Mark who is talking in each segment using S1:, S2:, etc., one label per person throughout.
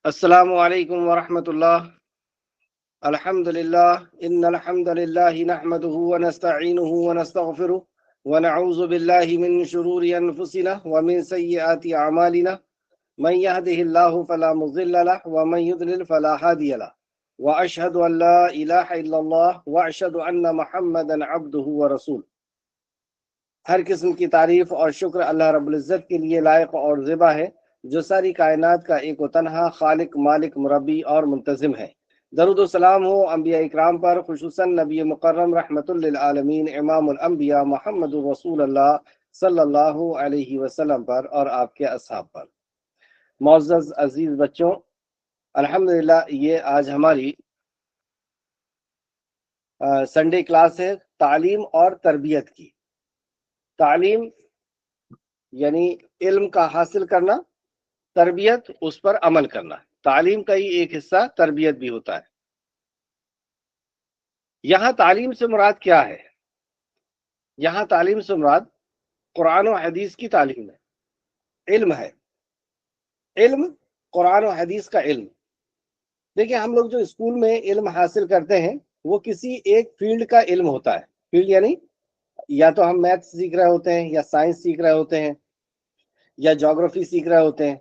S1: السلام علیکم ورحمۃ اللہ۔ الحمد للہ ان الحمد للہ نحمده ونستعینه ونستغفره ونعوذ باللہ من شرور انفسنا ومن سیئات اعمالنا من يهده الله فلا مضل له ومن يضلل فلا هادي له واشهد ان لا الہ الا اللہ واشهد ان محمدا عبده ورسولہ۔ ہر قسم کی تعریف اور شکر اللہ رب العزت کے لیے لائق اور زیبا ہے، جو ساری کائنات کا ایک و تنہا خالق، مالک، مربی اور منتظم ہے۔ درود و سلام ہو انبیاء اکرام پر، خصوصاً نبی مکرم رحمت للعالمین امام الانبیاء محمد رسول اللہ صلی اللہ علیہ وسلم پر اور آپ کے اصحاب پر۔ معزز عزیز بچوں، الحمدللہ یہ آج ہماری سنڈے کلاس ہے تعلیم اور تربیت کی۔ تعلیم یعنی علم کا حاصل کرنا، تربیت اس پر عمل کرنا۔ تعلیم کا ہی ایک حصہ تربیت بھی ہوتا ہے۔ یہاں تعلیم سے مراد کیا ہے؟ یہاں تعلیم سے مراد قرآن و حدیث کی تعلیم ہے، علم ہے۔ علم قرآن و حدیث کا علم۔ دیکھیں، ہم لوگ جو اسکول میں علم حاصل کرتے ہیں وہ کسی ایک فیلڈ کا علم ہوتا ہے۔ فیلڈ یعنی یا تو ہم میتھ سیکھ رہے ہوتے ہیں، یا سائنس سیکھ رہے ہوتے ہیں، یا جغرافی سیکھ رہے ہوتے ہیں۔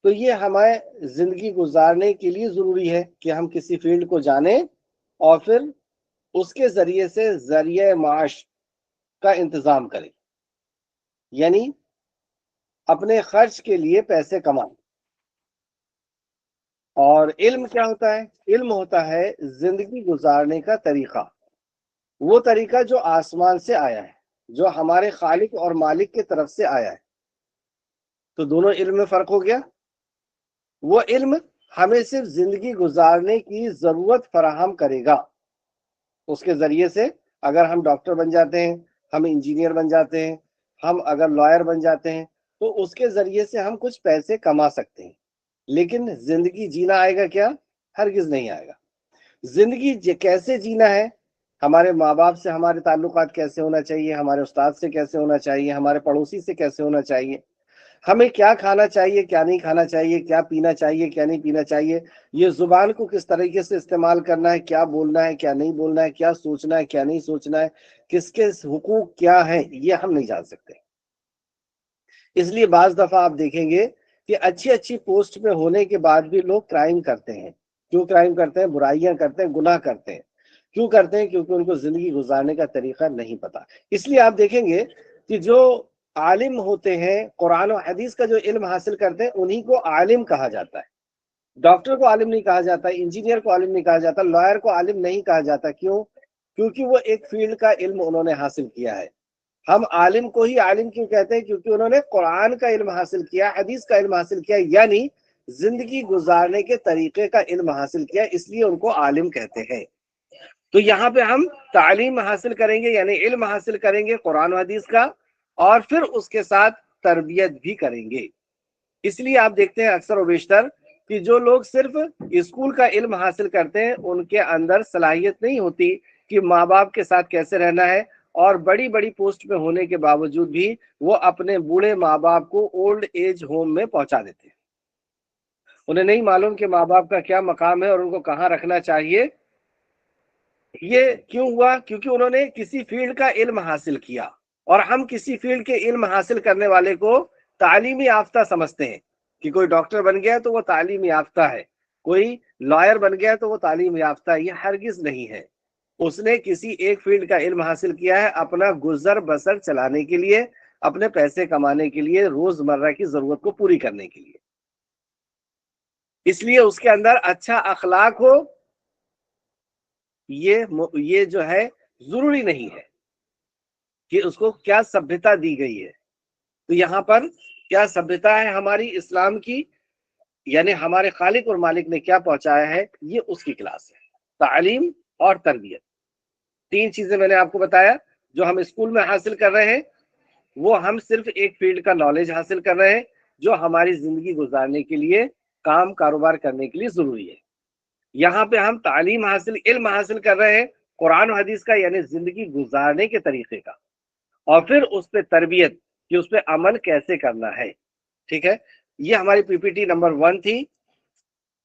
S1: تو یہ ہمیں زندگی گزارنے کے لیے ضروری ہے کہ ہم کسی فیلڈ کو جانیں اور پھر اس کے ذریعے سے ذریعہ معاش کا انتظام کریں، یعنی اپنے خرچ کے لیے پیسے کمائیں۔ اور علم کیا ہوتا ہے؟ علم ہوتا ہے زندگی گزارنے کا طریقہ، وہ طریقہ جو آسمان سے آیا ہے، جو ہمارے خالق اور مالک کی طرف سے آیا ہے۔ تو دونوں علم میں فرق ہو گیا۔ وہ علم ہمیں صرف زندگی گزارنے کی ضرورت فراہم کرے گا۔ اس کے ذریعے سے اگر ہم ڈاکٹر بن جاتے ہیں، ہم انجینئر بن جاتے ہیں، ہم اگر لائر بن جاتے ہیں، تو اس کے ذریعے سے ہم کچھ پیسے کما سکتے ہیں۔ لیکن زندگی جینا آئے گا کیا؟ ہرگز نہیں آئے گا۔ زندگی کیسے جینا ہے؟ ہمارے ماں باپ سے ہمارے تعلقات کیسے ہونا چاہیے، ہمارے استاد سے کیسے ہونا چاہیے، ہمارے پڑوسی سے کیسے ہونا چاہیے، ہمیں کیا کھانا چاہیے، کیا نہیں کھانا چاہیے، کیا پینا چاہیے، کیا نہیں پینا چاہیے، یہ زبان کو کس طریقے سے استعمال کرنا ہے، کیا بولنا ہے، کیا نہیں بولنا ہے، کیا سوچنا ہے، کیا نہیں سوچنا ہے، کس کے حقوق کیا ہیں، یہ ہم نہیں جان سکتے۔ اس لیے بعض دفعہ آپ دیکھیں گے کہ اچھی اچھی پوسٹ پہ ہونے کے بعد بھی لوگ کرائم کرتے ہیں۔ کیوں کرائم کرتے ہیں؟ برائیاں کرتے ہیں، گناہ کرتے ہیں۔ کیوں کرتے ہیں؟ کیونکہ ان کو زندگی گزارنے کا طریقہ نہیں پتا۔ اس لیے آپ دیکھیں گے کہ جو عالم ہوتے ہیں، قرآن و حدیث کا جو علم حاصل کرتے ہیں، انہی کو عالم کہا جاتا ہے۔ ڈاکٹر کو عالم نہیں کہا جاتا، انجینئر کو عالم نہیں کہا جاتا، لائر کو عالم نہیں کہا جاتا۔ کیوں؟ کیونکہ وہ ایک فیلڈ کا علم انہوں نے حاصل کیا ہے۔ ہم عالم کو ہی عالم کیوں کہتے ہیں؟ کیونکہ انہوں نے قرآن کا علم حاصل کیا، حدیث کا علم حاصل کیا، یعنی زندگی گزارنے کے طریقے کا علم حاصل کیا، اس لیے ان کو عالم کہتے ہیں۔ تو یہاں پہ ہم تعلیم حاصل کریں گے، یعنی علم حاصل کریں گے قرآن و حدیث کا، اور پھر اس کے ساتھ تربیت بھی کریں گے۔ اس لیے آپ دیکھتے ہیں اکثر و بیشتر کہ جو لوگ صرف اسکول کا علم حاصل کرتے ہیں، ان کے اندر صلاحیت نہیں ہوتی کہ ماں باپ کے ساتھ کیسے رہنا ہے، اور بڑی بڑی پوسٹ پہ ہونے کے باوجود بھی وہ اپنے بوڑھے ماں باپ کو اولڈ ایج ہوم میں پہنچا دیتے ہیں۔ انہیں نہیں معلوم کہ ماں باپ کا کیا مقام ہے اور ان کو کہاں رکھنا چاہیے۔ یہ کیوں ہوا؟ کیونکہ انہوں نے کسی فیلڈ کا علم حاصل کیا، اور ہم کسی فیلڈ کے علم حاصل کرنے والے کو تعلیمی یافتہ سمجھتے ہیں کہ کوئی ڈاکٹر بن گیا تو وہ تعلیم یافتہ ہے، کوئی لائر بن گیا تو وہ تعلیم یافتہ ہے۔ یہ ہرگز نہیں ہے۔ اس نے کسی ایک فیلڈ کا علم حاصل کیا ہے اپنا گزر بسر چلانے کے لیے، اپنے پیسے کمانے کے لیے، روزمرہ کی ضرورت کو پوری کرنے کے لیے۔ اس لیے اس کے اندر اچھا اخلاق ہو، یہ جو ہے ضروری نہیں ہے کہ اس کو کیا سبھیتا دی گئی ہے۔ تو یہاں پر کیا سبھیتا ہے ہماری اسلام کی، یعنی ہمارے خالق اور مالک نے کیا پہنچایا ہے، یہ اس کی کلاس ہے۔ تعلیم اور تربیت، تین چیزیں میں نے آپ کو بتایا جو ہم اسکول میں حاصل کر رہے ہیں، وہ ہم صرف ایک فیلڈ کا نالج حاصل کر رہے ہیں جو ہماری زندگی گزارنے کے لیے، کام کاروبار کرنے کے لیے ضروری ہے۔ یہاں پہ ہم تعلیم حاصل، علم حاصل کر رہے ہیں قرآن و حدیث کا، یعنی زندگی گزارنے کے طریقے کا، اور پھر اس پہ تربیت کہ اس پہ عمل کیسے کرنا ہے۔ ٹھیک ہے، یہ ہماری پی پی ٹی نمبر 1 تھی۔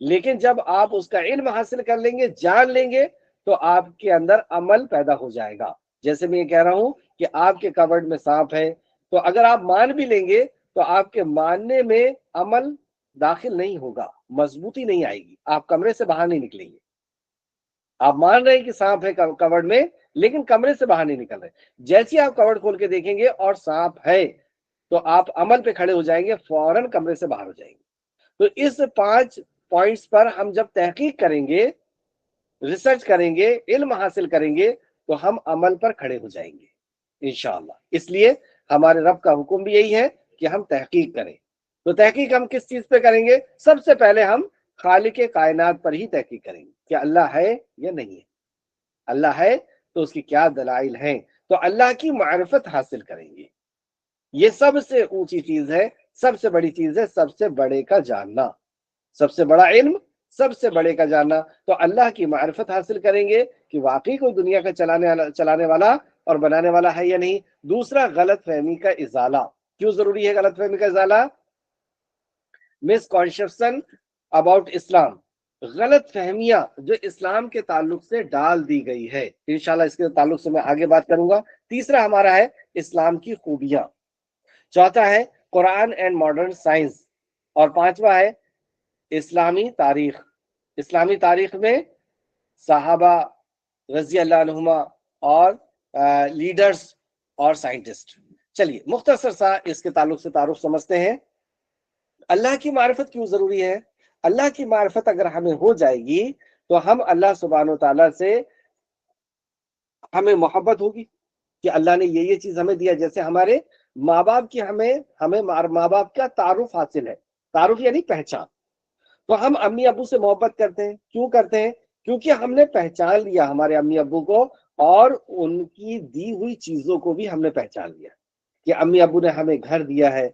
S1: لیکن جب آپ اس کا علم حاصل کر لیں گے، جان لیں گے، تو آپ کے اندر عمل پیدا ہو جائے گا۔ جیسے میں یہ کہہ رہا ہوں کہ آپ کے کبرڈ میں سانپ ہے، تو اگر آپ مان بھی لیں گے تو آپ کے ماننے میں عمل داخل نہیں ہوگا، مضبوطی نہیں آئے گی، آپ کمرے سے باہر نہیں نکلیں گے۔ آپ مان رہے ہیں کہ سانپ ہے کبرڈ میں، لیکن کمرے سے باہر نہیں نکل رہے۔ جیسے آپ کبرڈ کھول کے دیکھیں گے اور سانپ ہے تو آپ عمل پہ کھڑے ہو جائیں گے، فوراً کمرے سے باہر ہو جائیں گے۔ تو اس 5 پوائنٹس پر ہم جب تحقیق کریں گے، ریسرچ کریں گے، علم حاصل کریں گے، تو ہم عمل پر کھڑے ہو جائیں گے انشاءاللہ۔ اس لیے ہمارے رب کا حکم بھی یہی ہے کہ ہم تحقیق کریں۔ تو تحقیق ہم کس چیز پہ کریں گے؟ سب سے پہلے ہم خالق کائنات پر ہی تحقیق کریں گے کہ اللہ ہے یا نہیں ہے۔ اللہ ہے تو اس کی کیا دلائل ہیں، تو اللہ کی معرفت حاصل کریں گے۔ یہ سب سے اونچی چیز ہے، سب سے بڑی چیز ہے، سب سے بڑے کا جاننا، سب سے بڑا علم، سب سے بڑے کا جاننا۔ تو اللہ کی معرفت حاصل کریں گے کہ واقعی کوئی دنیا کا چلانے والا اور بنانے والا ہے یا نہیں۔ دوسرا، غلط فہمی کا ازالہ۔ کیوں ضروری ہے غلط فہمی کا ازالہ؟ مسکنسیپشن اباؤٹ اسلام، غلط فہمیاں جو اسلام کے تعلق سے ڈال دی گئی ہے، انشاءاللہ اس کے تعلق سے میں آگے بات کروں گا۔ تیسرا ہمارا ہے اسلام کی خوبیاں۔ چوتھا ہے قرآن اینڈ ماڈرن سائنس، اور پانچواں ہے اسلامی تاریخ۔ اسلامی تاریخ میں صحابہ رضی اللہ عنہما اور لیڈرز اور سائنٹسٹ۔ چلیے مختصر سا اس کے تعلق سے تعارف سمجھتے ہیں۔ اللہ کی معرفت کیوں ضروری ہے؟ اللہ کی معرفت اگر ہمیں ہو جائے گی تو ہم اللہ سبحانہ و تعالیٰ سے ہمیں محبت ہوگی کہ اللہ نے یہ چیز ہمیں دیا۔ جیسے ہمارے ماں باپ کی ہمیں ماں باپ کا تعارف حاصل ہے، تعارف یعنی پہچان۔ تو ہم امی ابو سے محبت کرتے ہیں، کیوں کرتے ہیں؟ کیونکہ ہم نے پہچان لیا ہمارے امی ابو کو، اور ان کی دی ہوئی چیزوں کو بھی ہم نے پہچان لیا کہ امی ابو نے ہمیں گھر دیا ہے،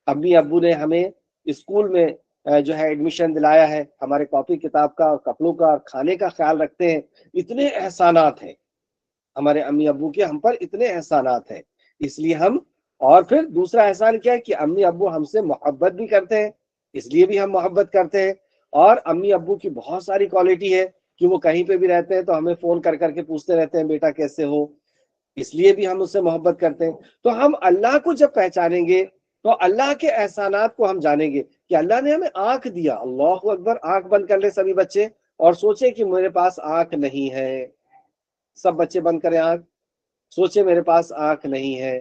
S1: امی ابو نے ہمیں اسکول میں جو ہے ایڈمیشن دلایا ہے، ہمارے کاپی کتاب کا، کپڑوں کا، کھانے کا خیال رکھتے ہیں۔ اتنے احسانات ہیں ہمارے امی ابو کے ہم پر، اتنے احسانات ہیں، اس لیے ہم۔ اور پھر دوسرا احسان کیا ہے کہ امی ابو ہم سے محبت بھی کرتے ہیں، اس لیے بھی ہم محبت کرتے ہیں۔ اور امی ابو کی بہت ساری کوالٹی ہے کہ وہ کہیں پہ بھی رہتے ہیں تو ہمیں فون کر کر کے پوچھتے رہتے ہیں بیٹا کیسے ہو، اس لیے بھی ہم اس سے محبت کرتے ہیں۔ تو ہم اللہ کو جب پہچانیں گے تو اللہ کے احسانات کو ہم جانیں گے کہ اللہ نے ہمیں آنکھ دیا۔ اللہ اکبر! آنکھ بند کر لے سبھی بچے اور سوچے کہ میرے پاس آنکھ نہیں ہے۔ سب بچے بند کریں آنکھ، سوچے میرے پاس آنکھ نہیں ہے۔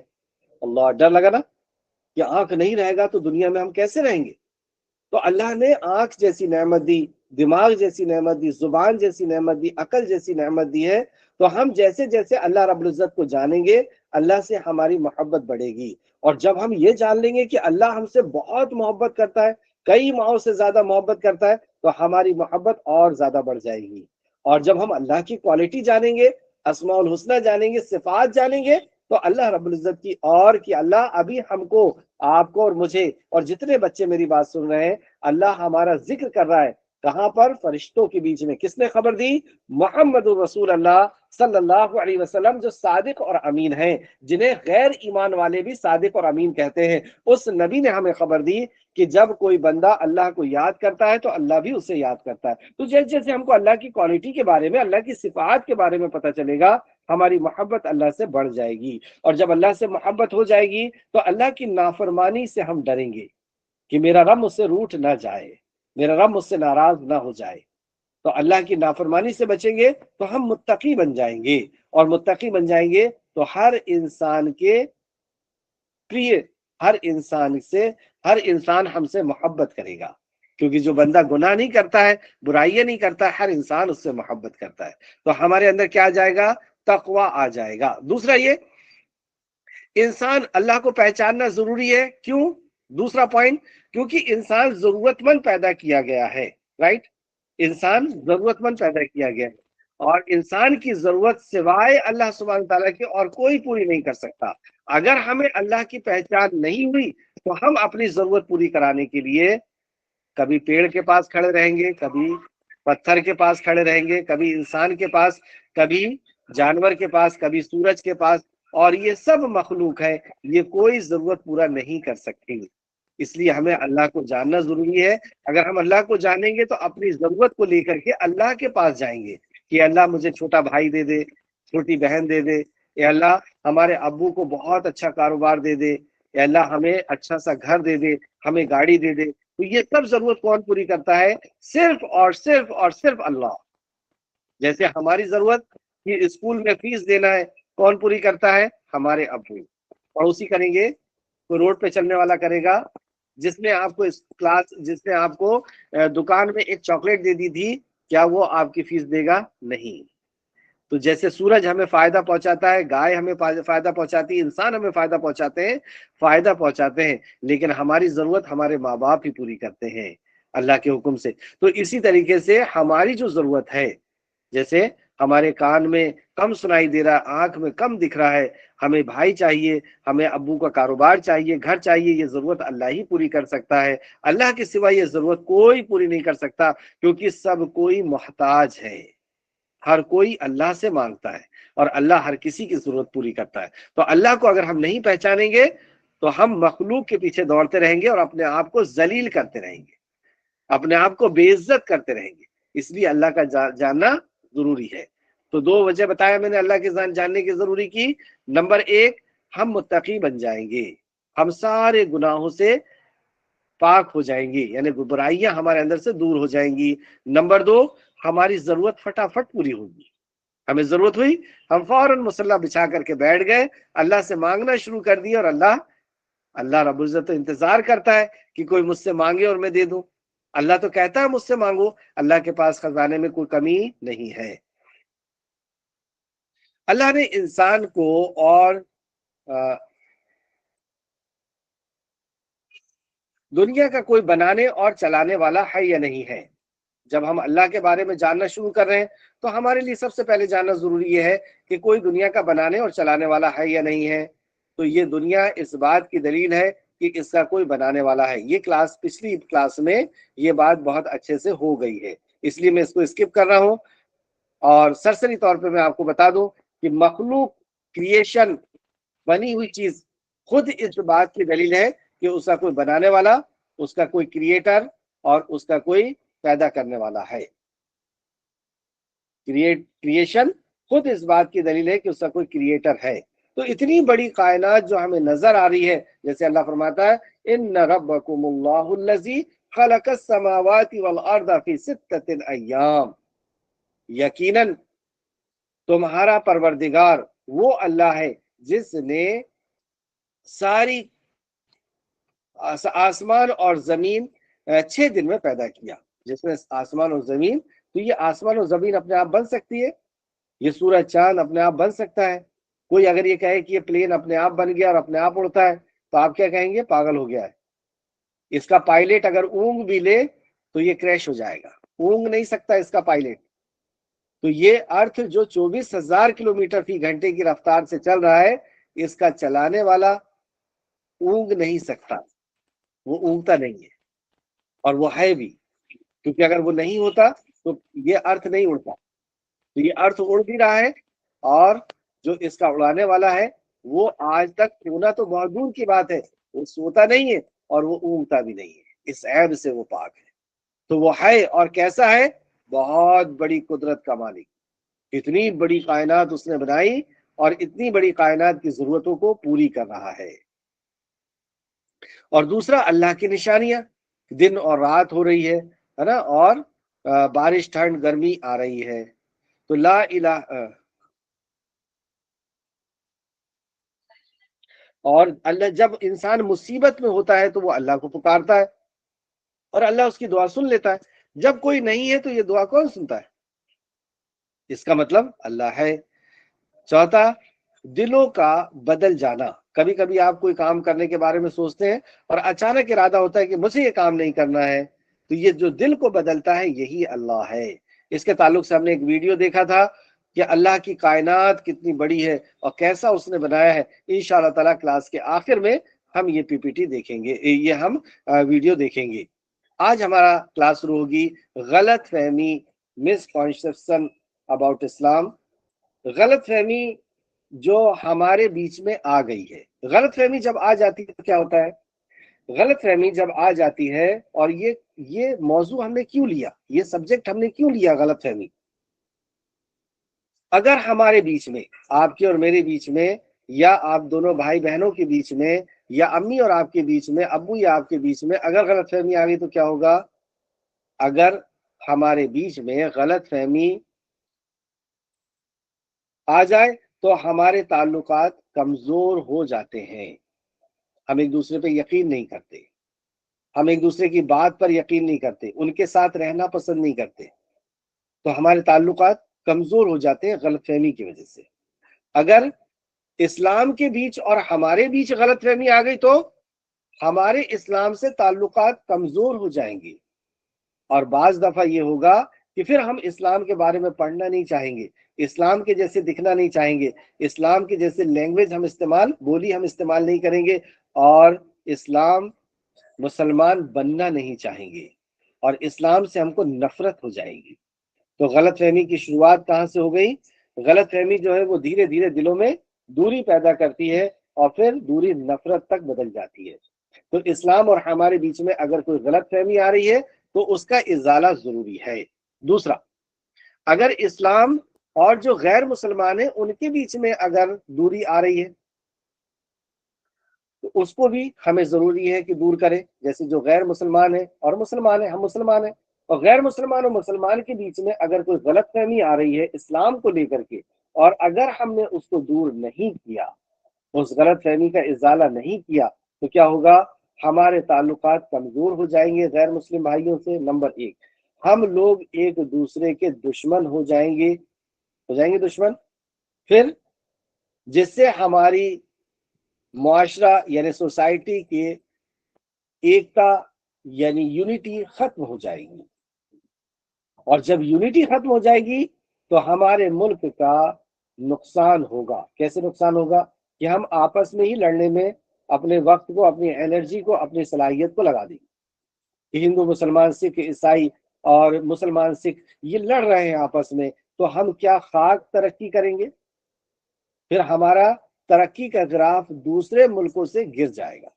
S1: اللہ، ڈر لگا نا کہ آنکھ نہیں رہے گا تو دنیا میں ہم کیسے رہیں گے؟ تو اللہ نے آنکھ جیسی نعمت دی، دماغ جیسی نعمت دی، زبان جیسی نعمت دی، عقل جیسی نعمت دی ہے۔ تو ہم جیسے جیسے اللہ رب العزت کو جانیں گے، اللہ سے ہماری محبت بڑھے گی۔ اور جب ہم یہ جان لیں گے کہ اللہ ہم سے بہت محبت کرتا ہے، کئی ماؤں سے زیادہ محبت کرتا ہے، تو ہماری محبت اور زیادہ بڑھ جائے گی۔ اور جب ہم اللہ کی کوالٹی جانیں گے، اسماء الحسنہ جانیں گے، صفات جانیں گے، تو اللہ رب العزت کی، اور کہ اللہ ابھی ہم کو، آپ کو اور مجھے اور جتنے بچے میری بات سن رہے ہیں، اللہ ہمارا ذکر کر رہا ہے۔ کہاں پر؟ فرشتوں کے بیچ میں۔ کس نے خبر دی؟ محمد رسول اللہ صلی اللہ علیہ وسلم، جو صادق اور امین ہیں، جنہیں غیر ایمان والے بھی صادق اور امین کہتے ہیں۔ اس نبی نے ہمیں خبر دی کہ جب کوئی بندہ اللہ کو یاد کرتا ہے تو اللہ بھی اسے یاد کرتا ہے۔ تو جیسے جیسے ہم کو اللہ کی کوالٹی کے بارے میں، اللہ کی صفات کے بارے میں پتہ چلے گا، ہماری محبت اللہ سے بڑھ جائے گی۔ اور جب اللہ سے محبت ہو جائے گی تو اللہ کی نافرمانی سے ہم ڈریں گے کہ میرا رب مجھ سے روٹھ نہ جائے، میرا رب مجھ سے ناراض نہ ہو جائے۔ تو اللہ کی نافرمانی سے بچیں گے تو ہم متقی بن جائیں گے، اور متقی بن جائیں گے تو ہر انسان کے پریے، ہر انسان ہم سے محبت کرے گا، کیونکہ جو بندہ گناہ نہیں کرتا ہے، برائیاں نہیں کرتا ہے، ہر انسان اس سے محبت کرتا ہے۔ تو ہمارے اندر کیا آ جائے گا؟ تقوی آ جائے گا۔ دوسرا یہ، انسان اللہ کو پہچاننا ضروری ہے۔ کیوں؟ دوسرا پوائنٹ، کیونکہ انسان ضرورت مند پیدا کیا گیا ہے، رائٹ؟ انسان ضرورت مند پیدا کیا گیا ہے، اور انسان کی ضرورت سوائے اللہ سبحانہ تعالیٰ کے اور کوئی پوری نہیں کر سکتا۔ اگر ہمیں اللہ کی پہچان نہیں ہوئی تو ہم اپنی ضرورت پوری کرانے کے لیے کبھی پیڑ کے پاس کھڑے رہیں گے، کبھی پتھر کے پاس کھڑے رہیں گے، کبھی انسان کے پاس، کبھی جانور کے پاس، کبھی سورج کے پاس، اور یہ سب مخلوق ہے، یہ کوئی ضرورت پورا نہیں کر سکتی۔ اس لیے ہمیں اللہ کو جاننا ضروری ہے. اگر ہم اللہ کو جانیں گے تو اپنی ضرورت کو لے کر کے اللہ کے پاس جائیں گے کہ اللہ مجھے چھوٹا بھائی دے دے، چھوٹی بہن دے دے، اے اللہ ہمارے ابو کو بہت اچھا کاروبار دے دے، اے اللہ ہمیں اچھا سا گھر دے دے، ہمیں گاڑی دے دے. تو یہ سب ضرورت کون پوری کرتا ہے؟ صرف اور صرف اور صرف اللہ. جیسے ہماری ضرورت کہ اسکول میں فیس دینا ہے، کون پوری کرتا ہے؟ ہمارے ابو. پڑوسی کریں گے؟ کوئی روڈ پہ چلنے والا کرے گا؟ جس نے آپ کو جس نے آپ کو دکان میں ایک چاکلیٹ دے دی تھی، کیا وہ آپ کی فیس دے گا؟ نہیں. تو جیسے سورج ہمیں فائدہ پہنچاتا ہے، گائے ہمیں فائدہ پہنچاتی ہے، انسان ہمیں فائدہ پہنچاتے ہیں، لیکن ہماری ضرورت ہمارے ماں باپ ہی پوری کرتے ہیں اللہ کے حکم سے. تو اسی طریقے سے ہماری جو ضرورت ہے، جیسے ہمارے کان میں کم سنائی دے رہا ہے، آنکھ میں کم دکھ رہا ہے، ہمیں بھائی چاہیے، ہمیں ابو کا کاروبار چاہیے، گھر چاہیے، یہ ضرورت اللہ ہی پوری کر سکتا ہے. اللہ کے سوا یہ ضرورت کوئی پوری نہیں کر سکتا، کیونکہ سب کوئی محتاج ہے. ہر کوئی اللہ سے مانگتا ہے اور اللہ ہر کسی کی ضرورت پوری کرتا ہے. تو اللہ کو اگر ہم نہیں پہچانیں گے تو ہم مخلوق کے پیچھے دوڑتے رہیں گے اور اپنے آپ کو ذلیل کرتے رہیں گے، اپنے آپ کو بے عزت کرتے رہیں گے. اس لیے اللہ کا جاننا ضروری ہے. تو دو وجہ بتایا میں نے اللہ کے جاننے کی ضروری کی. نمبر ایک، ہم متقی بن جائیں گے، ہم سارے گناہوں سے پاک ہو جائیں گی، یعنی برائیاں ہمارے اندر سے دور ہو جائیں گی. نمبر دو، ہماری ضرورت فٹافٹ پوری ہوگی. ہمیں ضرورت ہوئی، ہم فوراً مصلح بچھا کر کے بیٹھ گئے، اللہ سے مانگنا شروع کر دیا، اور اللہ رب العزت تو انتظار کرتا ہے کہ کوئی مجھ سے مانگے اور میں دے دوں. اللہ تو کہتا ہے مجھ سے مانگو، اللہ کے پاس خزانے میں کوئی کمی نہیں ہے. اللہ نے انسان کو اور دنیا کا کوئی بنانے اور چلانے والا ہے یا نہیں ہے. جب ہم اللہ کے بارے میں جاننا شروع کر رہے ہیں تو ہمارے لیے سب سے پہلے جاننا ضروری یہ ہے کہ کوئی دنیا کا بنانے اور چلانے والا ہے یا نہیں ہے. تو یہ دنیا اس بات کی دلیل ہے کہ اس کا کوئی بنانے والا ہے. یہ پچھلی کلاس میں یہ بات بہت اچھے سے ہو گئی ہے، اس لیے میں اس کو اسکپ کر رہا ہوں. اور سرسری طور پہ میں آپ کو بتا دوں کہ مخلوق، کریشن، بنی ہوئی چیز خود اس بات کی دلیل ہے کہ اس کا کوئی بنانے والا، اس کا کوئی کریٹر اور اس کا کوئی پیدا کرنے والا ہے. کریشن خود اس بات کی دلیل ہے کہ اس کا کوئی کریٹر ہے. تو اتنی بڑی کائنات جو ہمیں نظر آ رہی ہے، جیسے اللہ فرماتا ہے ان ربکم اللہ الذی خلق السماوات والارض فی ستۃ ایام، یقیناً تمہارا پروردگار وہ اللہ ہے جس نے ساری آسمان اور زمین 6 دن میں پیدا کیا. جس میں آسمان اور زمین، تو یہ آسمان اور زمین اپنے آپ بن سکتی ہے، یہ سورج چاند اپنے آپ بن سکتا ہے. کوئی اگر یہ کہے کہ یہ پلین اپنے آپ بن گیا اور اپنے آپ اڑتا ہے تو آپ کیا کہیں گے؟ پاگل ہو گیا ہے. اس کا پائلٹ اگر اونگ بھی لے تو یہ کریش ہو جائے گا، اونگ نہیں سکتا اس کا پائلٹ. تو یہ ارتھ جو 24,000 کلومیٹر فی گھنٹے کی رفتار سے چل رہا ہے، اس کا چلانے والا اونگ نہیں سکتا، وہ اونگتا نہیں ہے، اور وہ ہے بھی، کیونکہ اگر وہ نہیں ہوتا تو یہ ارتھ نہیں اڑتا. تو یہ ارتھ اڑ بھی رہا ہے، اور جو اس کا اڑانے والا ہے وہ آج تک ہونا تو بہت دور کی بات ہے، وہ سوتا نہیں ہے اور وہ اونگتا بھی نہیں ہے، اس عیب سے وہ پاک ہے. تو وہ ہے، اور کیسا ہے؟ بہت بڑی قدرت کا مالک. اتنی بڑی کائنات اس نے بنائی اور اتنی بڑی کائنات کی ضرورتوں کو پوری کر رہا ہے. اور دوسرا، اللہ کی نشانیاں، دن اور رات ہو رہی ہے نا، اور بارش، ٹھنڈ، گرمی آ رہی ہے. تو لا الہ اور اللہ جب انسان مصیبت میں ہوتا ہے تو وہ اللہ کو پکارتا ہے اور اللہ اس کی دعا سن لیتا ہے. جب کوئی نہیں ہے تو یہ دعا کون سنتا ہے؟ اس کا مطلب اللہ ہے. چوتھا، دلوں کا بدل جانا. کبھی کبھی آپ کوئی کام کرنے کے بارے میں سوچتے ہیں اور اچانک ارادہ ہوتا ہے کہ مجھے یہ کام نہیں کرنا ہے، تو یہ جو دل کو بدلتا ہے یہی اللہ ہے. اس کے تعلق سے ہم نے ایک ویڈیو دیکھا تھا کہ اللہ کی کائنات کتنی بڑی ہے اور کیسا اس نے بنایا ہے. انشاءاللہ تعالیٰ کلاس کے آخر میں ہم یہ پی پی ٹی دیکھیں گے، یہ ہم ویڈیو دیکھیں گے. آج ہمارا کلاس شروع ہوگی غلط فہمی، مس کنسپشن اباؤٹ اسلام. غلط فہمی جو ہمارے بیچ میں آ گئی ہے. غلط فہمی جب آ جاتی ہے تو کیا ہوتا ہے؟ غلط فہمی جب آ جاتی ہے، اور یہ موضوع ہم نے کیوں لیا، یہ سبجیکٹ ہم نے کیوں لیا غلط فہمی؟ اگر ہمارے بیچ میں، آپ کے اور میرے بیچ میں، یا آپ دونوں بھائی بہنوں کے بیچ میں، یا امی اور آپ کے بیچ میں، ابو یا آپ کے بیچ میں اگر غلط فہمی آ گئی تو کیا ہوگا؟ اگر ہمارے بیچ میں غلط فہمی آ جائے تو ہمارے تعلقات کمزور ہو جاتے ہیں، ہم ایک دوسرے پہ یقین نہیں کرتے، ہم ایک دوسرے کی بات پر یقین نہیں کرتے، ان کے ساتھ رہنا پسند نہیں کرتے، تو ہمارے تعلقات کمزور ہو جاتے ہیں غلط فہمی کی وجہ سے۔ اگر اسلام کے بیچ اور ہمارے بیچ غلط فہمی آ گئی تو ہمارے اسلام سے تعلقات کمزور ہو جائیں گے، اور بعض دفعہ یہ ہوگا کہ پھر ہم اسلام کے بارے میں پڑھنا نہیں چاہیں گے، اسلام کے جیسے دکھنا نہیں چاہیں گے، اسلام کے جیسے لینگویج بولی ہم استعمال نہیں کریں گے، اور مسلمان بننا نہیں چاہیں گے، اور اسلام سے ہم کو نفرت ہو جائے گی۔ تو غلط فہمی کی شروعات کہاں سے ہو گئی؟ غلط فہمی جو ہے وہ دھیرے دھیرے دلوں میں دوری پیدا کرتی ہے، اور پھر دوری نفرت تک بدل جاتی ہے۔ تو اسلام اور ہمارے بیچ میں اگر کوئی غلط فہمی آ رہی ہے تو اس کا ازالہ ضروری ہے۔ دوسرا، اگر اسلام اور جو غیر مسلمان ہیں ان کے بیچ میں اگر دوری آ رہی ہے تو اس کو بھی ہمیں ضروری ہے کہ دور کریں، جیسے جو غیر مسلمان ہیں اور مسلمان ہیں، ہم مسلمان ہیں، اور غیر مسلمان اور مسلمان کے بیچ میں اگر کوئی غلط فہمی آ رہی ہے اسلام کو لے کر کے، اور اگر ہم نے اس کو دور نہیں کیا، اس غلط فہمی کا ازالہ نہیں کیا، تو کیا ہوگا؟ ہمارے تعلقات کمزور ہو جائیں گے غیر مسلم بھائیوں سے۔ نمبر ایک، ہم لوگ ایک دوسرے کے دشمن ہو جائیں گے دشمن، پھر جس سے ہماری معاشرہ یعنی سوسائٹی کے ایکتا یعنی یونٹی ختم ہو جائے گی، اور جب یونٹی ختم ہو جائے گی تو ہمارے ملک کا نقصان ہوگا۔ کیسے نقصان ہوگا؟ کہ ہم آپس میں ہی لڑنے میں اپنے وقت کو، اپنی انرجی کو، اپنی صلاحیت کو لگا دیں گے۔ ہندو مسلمان سکھ عیسائی اور مسلمان سکھ یہ لڑ رہے ہیں آپس میں، تو ہم کیا خاک ترقی کریں گے؟ پھر ہمارا ترقی کا گراف دوسرے ملکوں سے گر جائے گا،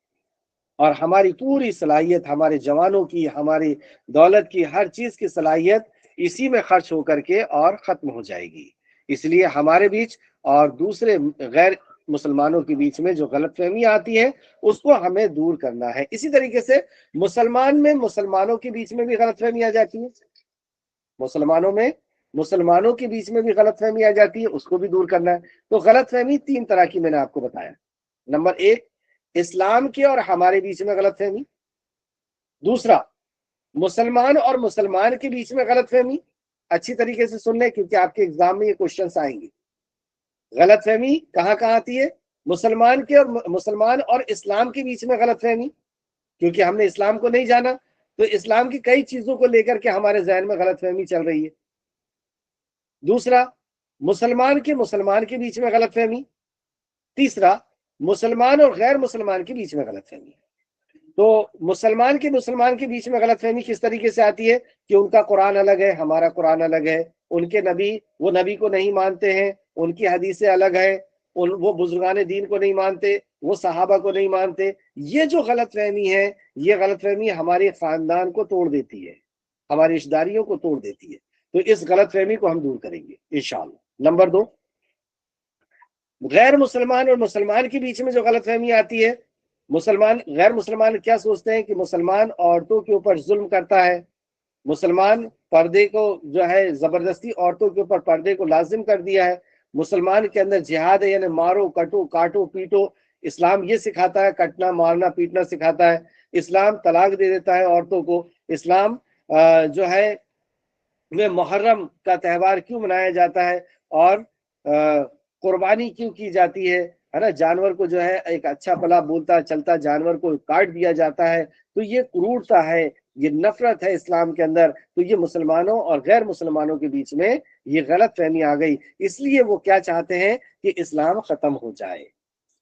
S1: اور ہماری پوری صلاحیت، ہمارے جوانوں کی، ہماری دولت کی، ہر چیز کی صلاحیت اسی میں خرچ ہو کر کے اور ختم ہو جائے گی۔ اس لیے ہمارے بیچ اور دوسرے غیر مسلمانوں کے بیچ میں جو غلط فہمی آتی ہے اس کو ہمیں دور کرنا ہے۔ اسی طریقے سے مسلمانوں کے بیچ میں بھی غلط فہمی آ جاتی ہے، مسلمانوں کے بیچ میں بھی غلط فہمی آ جاتی ہے، اس کو بھی دور کرنا ہے۔ تو غلط فہمی تین طرح کی میں نے آپ کو بتایا۔ نمبر ایک، اسلام کے اور ہمارے بیچ میں غلط فہمی۔ دوسرا، مسلمان اور مسلمان کے بیچ میں غلط فہمی۔ اچھی طریقے سے سن لیں کیونکہ آپ کے ایگزام میں یہ کوشچنس آئیں گے۔ غلط فہمی کہاں آتی ہے؟ مسلمان اور اسلام کے بیچ میں غلط فہمی، کیونکہ ہم نے اسلام کو نہیں جانا تو اسلام کی کئی چیزوں کو لے کر کے ہمارے ذہن میں غلط فہمی چل رہی ہے۔ دوسرا، مسلمان کے بیچ میں غلط فہمی۔ تیسرا، مسلمان اور غیر مسلمان کے بیچ میں غلط فہمی۔ تو مسلمان کے بیچ میں غلط فہمی کس طریقے سے آتی ہے؟ کہ ان کا قرآن الگ ہے، ہمارا قرآن الگ ہے، ان کے وہ نبی کو نہیں مانتے ہیں، ان کی حدیثیں الگ ہیں، وہ بزرگان دین کو نہیں مانتے، وہ صحابہ کو نہیں مانتے۔ یہ جو غلط فہمی ہے، یہ غلط فہمی ہمارے خاندان کو توڑ دیتی ہے، ہماری رشتہ داریوں کو توڑ دیتی ہے۔ تو اس غلط فہمی کو ہم دور کریں گے انشاءاللہ۔ نمبر دو، غیر مسلمان اور مسلمان کے بیچ میں جو غلط فہمی آتی ہے، غیر مسلمان کیا سوچتے ہیں کہ مسلمان عورتوں کے اوپر ظلم کرتا ہے، مسلمان پردے کو جو ہے زبردستی عورتوں کے اوپر پردے کو لازم کر دیا ہے، مسلمان کے اندر جہاد ہے یعنی مارو کاٹو پیٹو، اسلام یہ سکھاتا ہے، کٹنا مارنا پیٹنا سکھاتا ہے، اسلام طلاق دے دیتا ہے عورتوں کو، اسلام جو ہے میں محرم کا تہوار کیوں منایا جاتا ہے، اور قربانی کیوں کی جاتی ہے نا، جانور کو جو ہے ایک اچھا بھلا بولتا چلتا جانور کو کاٹ دیا جاتا ہے، تو یہ کروڑتا ہے، یہ نفرت ہے اسلام کے اندر۔ تو یہ مسلمانوں اور غیر مسلمانوں کے بیچ میں یہ غلط فہمی آ گئی، اس لیے وہ کیا چاہتے ہیں کہ اسلام ختم ہو جائے،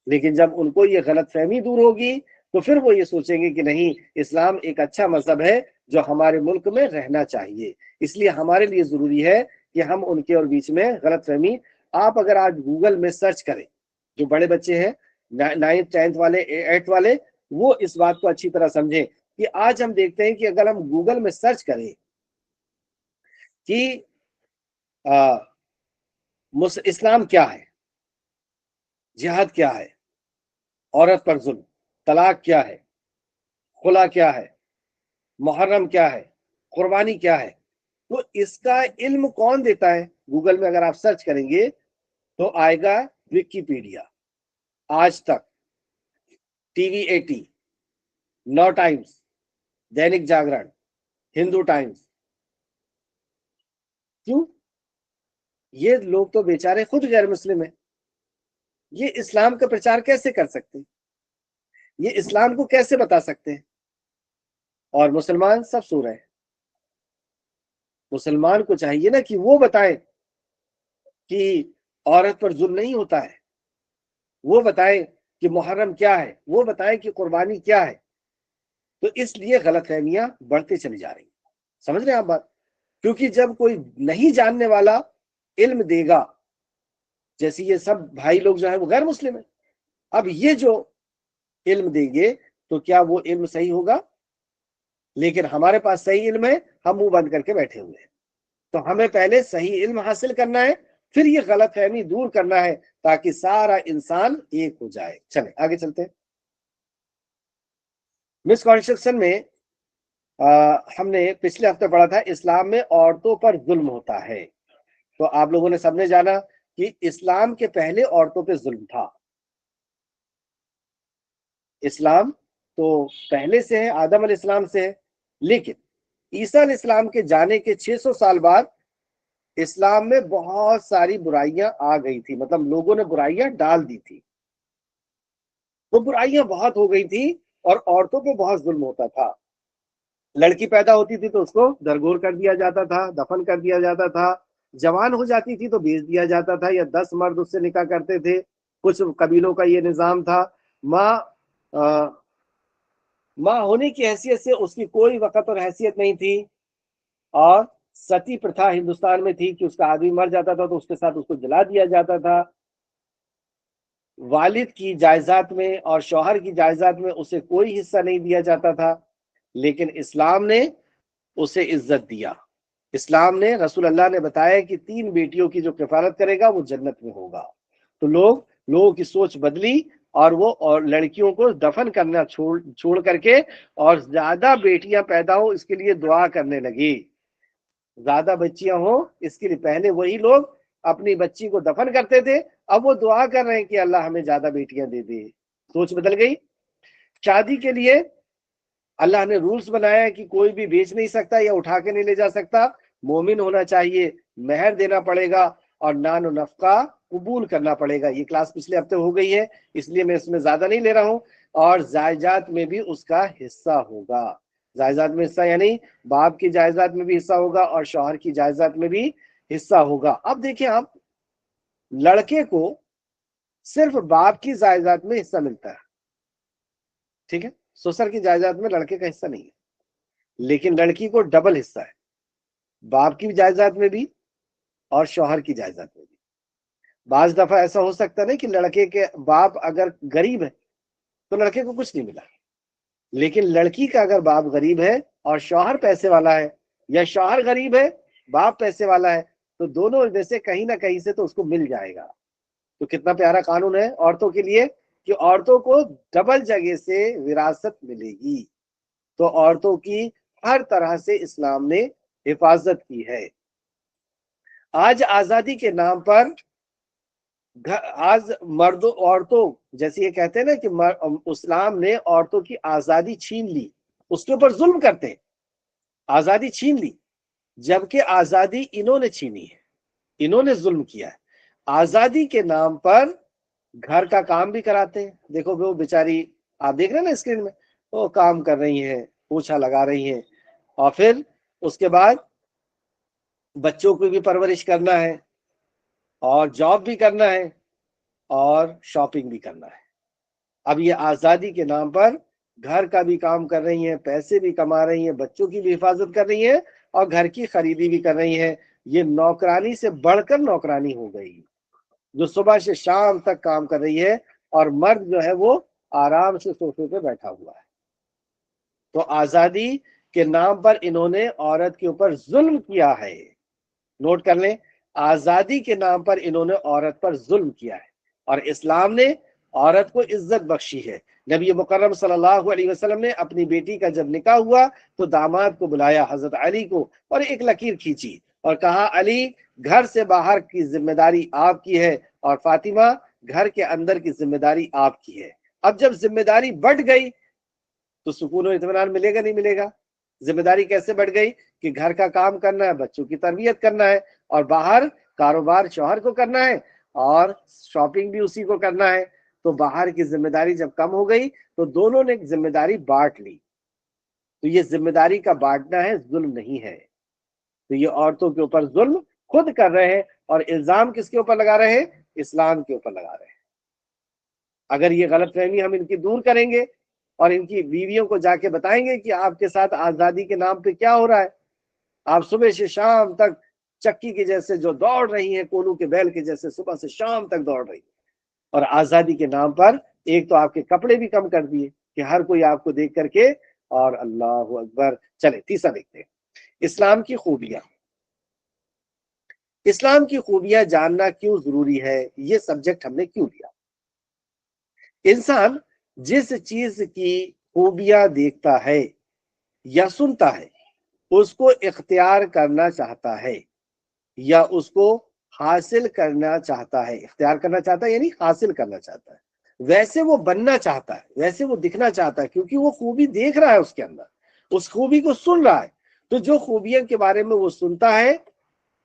S1: لیکن جب ان کو یہ غلط فہمی دور ہوگی تو پھر وہ یہ سوچیں گے کہ نہیں، اسلام ایک اچھا مذہب ہے جو ہمارے ملک میں رہنا چاہیے۔ اس لیے ہمارے لیے ضروری ہے کہ ہم ان کے اور بیچ میں غلط فہمی، آپ اگر آج گوگل میں سرچ کریں، جو بڑے بچے ہیں 9th 10th والے 8th والے، وہ اس بات کو اچھی طرح سمجھیں کہ آج ہم دیکھتے ہیں کہ اگر ہم گوگل میں سرچ کریں کہ اسلام کیا ہے، جہاد کیا ہے، عورت پر ظلم، طلاق کیا ہے، خلا کیا ہے، محرم کیا ہے، قربانی کیا ہے، تو اس کا علم کون دیتا ہے؟ گوگل میں اگر آپ سرچ کریں گے تو آئے گا وکیپیڈیا، آج تک، ٹی وی 80، نو ٹائمز، دینک جاگرن، ہندو ٹائمز۔ کیوں؟ یہ لوگ تو بیچارے خود غیر مسلم ہیں، یہ اسلام کا پرچار کیسے کر سکتے ہیں؟ یہ اسلام کو کیسے بتا سکتے ہیں؟ اور مسلمان سب سو رہے ہیں۔ مسلمان کو چاہیے نا کہ وہ بتائیں کہ عورت پر ظلم نہیں ہوتا ہے، وہ بتائیں کہ محرم کیا ہے، وہ بتائیں کہ قربانی کیا ہے۔ تو اس لیے غلط فہمیاں بڑھتے چلی جا رہی ہیں، سمجھ رہے ہیں آپ بات؟ کیونکہ جب کوئی نہیں جاننے والا علم دے گا، جیسے یہ سب بھائی لوگ جو ہیں وہ غیر مسلم ہیں، اب یہ جو علم دیں گے تو کیا وہ علم صحیح ہوگا؟ لیکن ہمارے پاس صحیح علم ہے، ہم منہ بند کر کے بیٹھے ہوئے ہیں۔ تو ہمیں پہلے صحیح علم حاصل کرنا ہے، پھر یہ غلط فہمی دور کرنا ہے، تاکہ سارا انسان ایک ہو جائے۔ چلیں آگے چلتے ہیں۔ مسکنسپشن میں ہم نے پچھلے ہفتے پڑھا تھا اسلام میں عورتوں پر ظلم ہوتا ہے۔ تو آپ لوگوں نے سب نے جانا کہ اسلام کے پہلے عورتوں پہ ظلم تھا۔ اسلام تو پہلے سے ہے، آدم علیہ السلام سے ہے، لیکن عیسیٰ علیہ السلام کے جانے کے 600 سال بعد اسلام میں بہت ساری برائیاں آ گئی تھی، مطلب لوگوں نے برائیاں ڈال دی تھی، وہ برائیاں بہت ہو گئی تھی اور عورتوں پہ بہت ظلم ہوتا تھا۔ لڑکی پیدا ہوتی تھی تو اس کو درگور کر دیا جاتا تھا، دفن کر دیا جاتا تھا، جوان ہو جاتی تھی تو بیچ دیا جاتا تھا، یا 10 مرد اس سے نکاح کرتے تھے۔ کچھ قبیلوں کا یہ نظام تھا۔ ماں ہونے کی حیثیت سے اس کی کوئی وقت اور حیثیت نہیں تھی، اور ستی پرتھا ہندوستان میں تھی کہ اس کا آدمی مر جاتا تھا تو اس کے ساتھ اس کو جلا دیا جاتا تھا۔ والد کی جائیداد میں اور شوہر کی جائیداد میں اسے کوئی حصہ نہیں دیا جاتا تھا، لیکن اسلام نے اسے عزت دیا۔ اسلام نے، رسول اللہ نے بتایا کہ 3 بیٹیوں کی جو کفالت کرے گا وہ جنت میں ہوگا۔ تو لوگوں کی سوچ بدلی، اور وہ اور لڑکیوں کو دفن کرنا چھوڑ کر کے اور زیادہ بیٹیاں پیدا ہو اس کے لیے دعا کرنے لگی، زیادہ بچیاں ہوں اس کے لیے۔ پہلے وہی لوگ اپنی بچی کو دفن کرتے تھے، اب وہ دعا کر رہے ہیں کہ اللہ ہمیں زیادہ بیٹیاں دے دے۔ سوچ بدل گئی۔ شادی کے لیے اللہ نے رولز بنایا کہ کوئی بھی بیچ نہیں سکتا یا اٹھا کے نہیں لے جا سکتا، مومن ہونا چاہیے، مہر دینا پڑے گا، اور نان و نفقہ قبول کرنا پڑے گا۔ یہ کلاس پچھلے ہفتے ہو گئی ہے، اس لیے میں اس میں زیادہ نہیں لے رہا ہوں۔ اور جائیداد میں بھی اس کا حصہ ہوگا۔ جائیداد میں حصہ یعنی باپ کی جائیداد میں بھی حصہ ہوگا اور شوہر کی جائیداد میں بھی حصہ ہوگا۔ اب دیکھیں آپ، لڑکے کو صرف باپ کی جائیداد میں حصہ ملتا ہے، ٹھیک ہے، سسر کی جائیداد میں لڑکے کا حصہ نہیں ہے، لیکن لڑکی کو ڈبل حصہ ہے، باپ کی جائیداد میں بھی اور شوہر کی جائیداد میں بھی۔ بعض دفعہ ایسا ہو سکتا نہیں کہ لڑکے کے باپ اگر غریب ہے تو لڑکے کو کچھ نہیں ملا، لیکن لڑکی کا اگر باپ غریب ہے اور شوہر پیسے والا ہے، یا شوہر غریب ہے باپ پیسے والا ہے، تو دونوں میں سے کہیں نہ کہیں سے تو اس کو مل جائے گا۔ تو کتنا پیارا قانون ہے عورتوں کے لیے کہ عورتوں کو ڈبل جگہ سے وراثت ملے گی۔ تو عورتوں کی ہر طرح سے اسلام نے حفاظت کی ہے۔ آج آزادی کے نام پر آج مردوں عورتوں، جیسے یہ کہتے ہیں نا کہ اسلام نے عورتوں کی آزادی چھین لی، اس کے اوپر ظلم کرتے ہیں، آزادی چھین لی، جبکہ آزادی انہوں نے چھینی ہے، انہوں نے ظلم کیا ہے۔ آزادی کے نام پر گھر کا کام بھی کراتے ہیں۔ دیکھو وہ بیچاری، آپ دیکھ رہے ہیں نا اسکرین میں، وہ کام کر رہی ہیں، پوچھا لگا رہی ہیں، اور پھر اس کے بعد بچوں کو بھی پرورش کرنا ہے، اور جاب بھی کرنا ہے، اور شاپنگ بھی کرنا ہے۔ اب یہ آزادی کے نام پر گھر کا بھی کام کر رہی ہیں، پیسے بھی کما رہی ہیں، بچوں کی بھی حفاظت کر رہی ہیں، اور گھر کی خریدی بھی کر رہی ہیں۔ یہ نوکرانی سے بڑھ کر نوکرانی ہو گئی، جو صبح سے شام تک کام کر رہی ہے، اور مرد جو ہے وہ آرام سے صوفے پہ بیٹھا ہوا ہے۔ تو آزادی کے نام پر انہوں نے عورت کے اوپر ظلم کیا ہے۔ نوٹ کر لیں، آزادی کے نام پر انہوں نے عورت پر ظلم کیا ہے، اور اسلام نے عورت کو عزت بخشی ہے۔ نبی مکرم صلی اللہ علیہ وسلم نے اپنی بیٹی کا جب نکاح ہوا تو داماد کو بلایا، حضرت علی کو، اور ایک لکیر کھینچی اور کہا علی گھر سے باہر کی ذمہ داری آپ کی ہے اور فاطمہ گھر کے اندر کی ذمہ داری آپ کی ہے۔ اب جب ذمہ داری بڑھ گئی تو سکون و اطمینان ملے گا نہیں ملے گا؟ ذمہ داری کیسے بڑھ گئی کہ گھر کا کام کرنا ہے، بچوں کی تربیت کرنا ہے، اور باہر کاروبار شوہر کو کرنا ہے اور شاپنگ بھی اسی کو کرنا ہے۔ تو باہر کی ذمہ داری جب کم ہو گئی تو دونوں نے ذمہ داری بانٹ لی۔ تو یہ ذمہ داری کا بانٹنا ہے، ظلم نہیں ہے۔ تو یہ عورتوں کے اوپر ظلم خود کر رہے ہیں، اور الزام کس کے اوپر لگا رہے ہیں؟ اسلام کے اوپر لگا رہے ہیں۔ اگر یہ غلط فہمی ہم ان کی دور کریں گے اور ان کی بیویوں کو جا کے بتائیں گے کہ آپ کے ساتھ آزادی کے نام پہ کیا ہو رہا ہے، آپ صبح سے شام تک چکی کے جیسے جو دوڑ رہی ہیں، کولو کے بیل کے جیسے صبح سے شام تک دوڑ رہی ہیں، اور آزادی کے نام پر ایک تو آپ کے کپڑے بھی کم کر دیے کہ ہر کوئی آپ کو دیکھ کر کے، اور اللہ اکبر۔ چلے تیسرا دیکھتے ہیں، اسلام کی خوبیاں۔ اسلام کی خوبیاں جاننا کیوں ضروری ہے؟ یہ سبجیکٹ ہم نے کیوں لیا؟ انسان جس چیز کی خوبیاں دیکھتا ہے یا سنتا ہے اس کو اختیار کرنا چاہتا ہے یا اس کو حاصل کرنا چاہتا ہے۔ اختیار کرنا چاہتا ہے یعنی حاصل کرنا چاہتا ہے، ویسے وہ بننا چاہتا ہے، ویسے وہ دکھنا چاہتا ہے، کیونکہ وہ خوبی دیکھ رہا ہے اس کے اندر، اس خوبی کو سن رہا ہے۔ تو جو خوبیاں کے بارے میں وہ سنتا ہے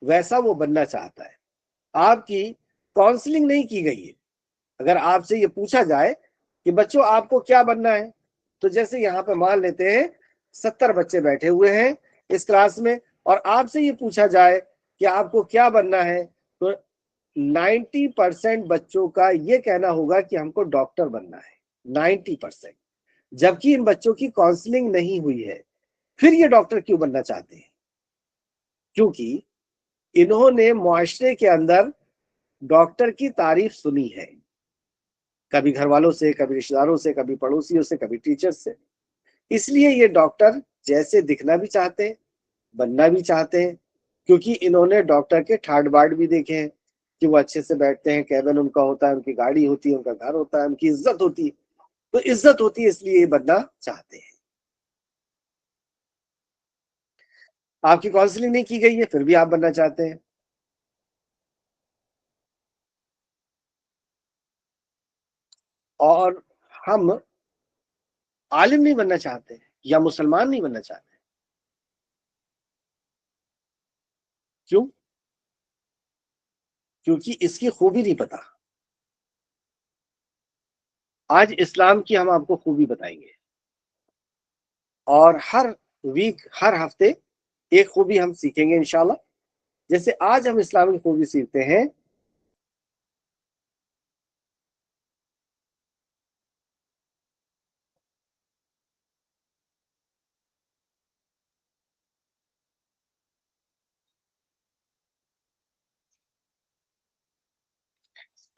S1: ویسا وہ بننا چاہتا ہے۔ آپ کی کاؤنسلنگ نہیں کی گئی ہے۔ اگر آپ سے یہ پوچھا جائے کہ بچوں آپ کو کیا بننا ہے، تو جیسے یہاں پہ مان لیتے ہیں 70 بچے بیٹھے ہوئے ہیں اس کلاس میں، اور آپ سے یہ پوچھا جائے کہ آپ کو کیا بننا ہے، تو 90% بچوں کا یہ کہنا ہوگا کہ ہم کو ڈاکٹر بننا ہے، 90%۔ جبکہ ان بچوں کی کاؤنسلنگ نہیں ہوئی ہے۔ پھر یہ ڈاکٹر کیوں بننا چاہتے ہیں؟ کیونکہ انہوں نے معاشرے کے اندر ڈاکٹر کی تعریف سنی ہے، کبھی گھر والوں سے، کبھی رشتہ داروں سے، کبھی پڑوسیوں سے، کبھی ٹیچر سے۔ اس لیے یہ ڈاکٹر جیسے دکھنا بھی چاہتے ہیں، بننا بھی چاہتے ہیں، کیونکہ انہوں نے ڈاکٹر کے ٹھاٹ باٹ بھی دیکھے ہیں کہ وہ اچھے سے بیٹھتے ہیں، کیبن ان کا ہوتا ہے، ان کی گاڑی ہوتی ہے، ان کا گھر ہوتا ہے، ان کی عزت ہوتی ہے۔ تو عزت ہوتی ہے اس لیے یہ بننا چاہتے ہیں۔ آپ کی کاؤنسلنگ نہیں کی گئی ہے پھر بھی آپ بننا چاہتے ہیں۔ اور ہم عالم نہیں بننا چاہتے یا مسلمان نہیں بننا چاہتے، کیوں؟ کیونکہ اس کی خوبی نہیں پتا۔ آج اسلام کی ہم آپ کو خوبی بتائیں گے، اور ہر ویک، ہر ہفتے ایک خوبی ہم سیکھیں گے انشاءاللہ۔ جیسے آج ہم اسلامی خوبی سیکھتے ہیں،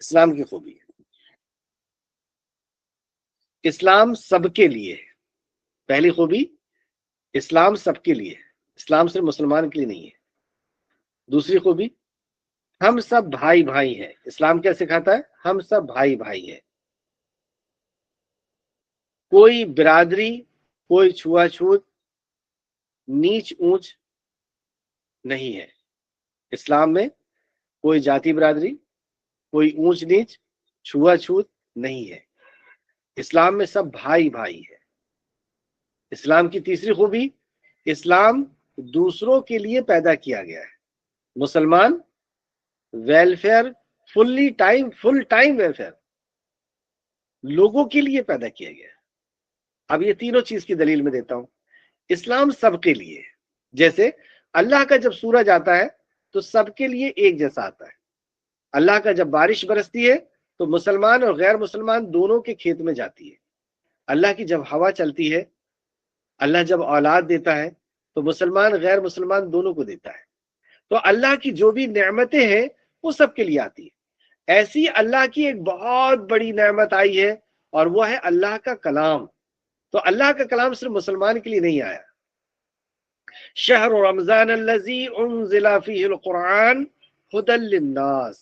S1: اسلام کی خوبی۔ اسلام سب کے لیے ہے۔ پہلی خوبی، اسلام سب کے لیے، اسلام صرف مسلمان کے لیے نہیں ہے۔ دوسری خوبی، ہم سب بھائی بھائی ہیں۔ اسلام کیا سکھاتا ہے؟ ہم سب بھائی بھائی ہیں، کوئی برادری، کوئی چھوا چھوت، نیچ اونچ نہیں ہے۔ اسلام میں کوئی جاتی برادری، کوئی اونچ نیچ، چھوا چھوت نہیں ہے۔ اسلام میں سب بھائی بھائی ہے۔ اسلام کی تیسری خوبی، اسلام دوسروں کے لیے پیدا کیا گیا ہے۔ مسلمان ویلفیئر، فل ٹائم ویلفیئر، لوگوں کے لیے پیدا کیا گیا ہے۔ اب یہ تینوں چیز کی دلیل میں دیتا ہوں۔ اسلام سب کے لیے، جیسے اللہ کا جب سورج آتا ہے تو سب کے لیے ایک جیسا آتا ہے۔ اللہ کا جب بارش برستی ہے تو مسلمان اور غیر مسلمان دونوں کے کھیت میں جاتی ہے۔ اللہ کی جب ہوا چلتی ہے، اللہ جب اولاد دیتا ہے تو مسلمان غیر مسلمان دونوں کو دیتا ہے۔ تو اللہ کی جو بھی نعمتیں ہیں وہ سب کے لیے آتی ہے۔ ایسی اللہ کی ایک بہت بڑی نعمت آئی ہے اور وہ ہے اللہ کا کلام. تو اللہ کا کلام صرف مسلمان کے لیے نہیں آیا. شہر رمضان الذی انزل فیہ القرآن ھدی للناس،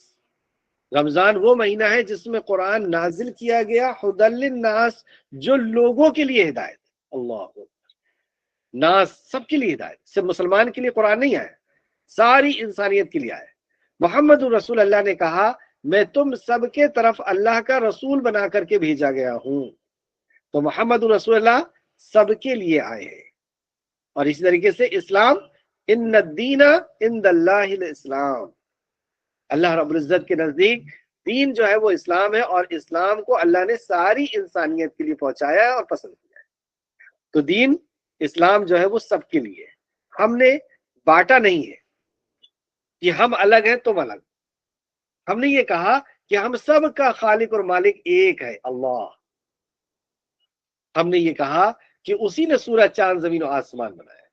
S1: رمضان وہ مہینہ ہے جس میں قرآن نازل کیا گیا، ھدی للناس جو لوگوں کے لیے ہدایت. اللہ ناس سب کے لیے ہدایت، صرف مسلمان کے لیے قرآن نہیں آیا، ساری انسانیت کے لیے آیا. محمد رسول اللہ نے کہا میں تم سب کے طرف اللہ کا رسول بنا کر کے بھیجا گیا ہوں. تو محمد رسول اللہ سب کے لیے آئے ہیں. اور اسی طریقے سے اسلام، ان الدین عند اللہ الاسلام، اللہ رب العزت کے نزدیک دین جو ہے وہ اسلام ہے، اور اسلام کو اللہ نے ساری انسانیت کے لیے پہنچایا ہے اور پسند کیا ہے. تو دین اسلام جو ہے وہ سب کے لیے ہے. ہم نے بانٹا نہیں ہے کہ ہم الگ ہیں تم الگ. ہم نے یہ کہا کہ ہم سب کا خالق اور مالک ایک ہے، اللہ. ہم نے یہ کہا کہ اسی نے سورج چاند زمین و آسمان بنایا،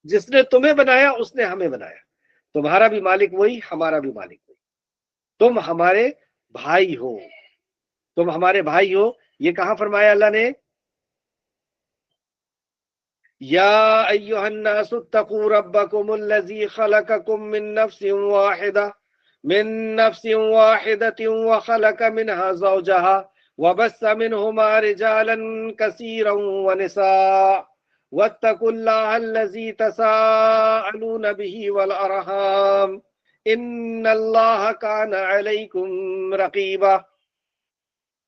S1: جس نے تمہیں بنایا اس نے ہمیں بنایا. تمہارا بھی مالک وہی، ہمارا بھی مالک وہی. تم ہمارے بھائی ہو، تم ہمارے بھائی ہو. یہ کہاں فرمایا اللہ نے؟ یا ایھا الناس اتقوا ربکم الذی خلقکم من نفس واحدة وخلق منها زوجها وبث منهما رجالا كثيرا ونساء واتقوا الله الذي تساءلون به والأرحام ان اللہ كان عليكم رقيبا.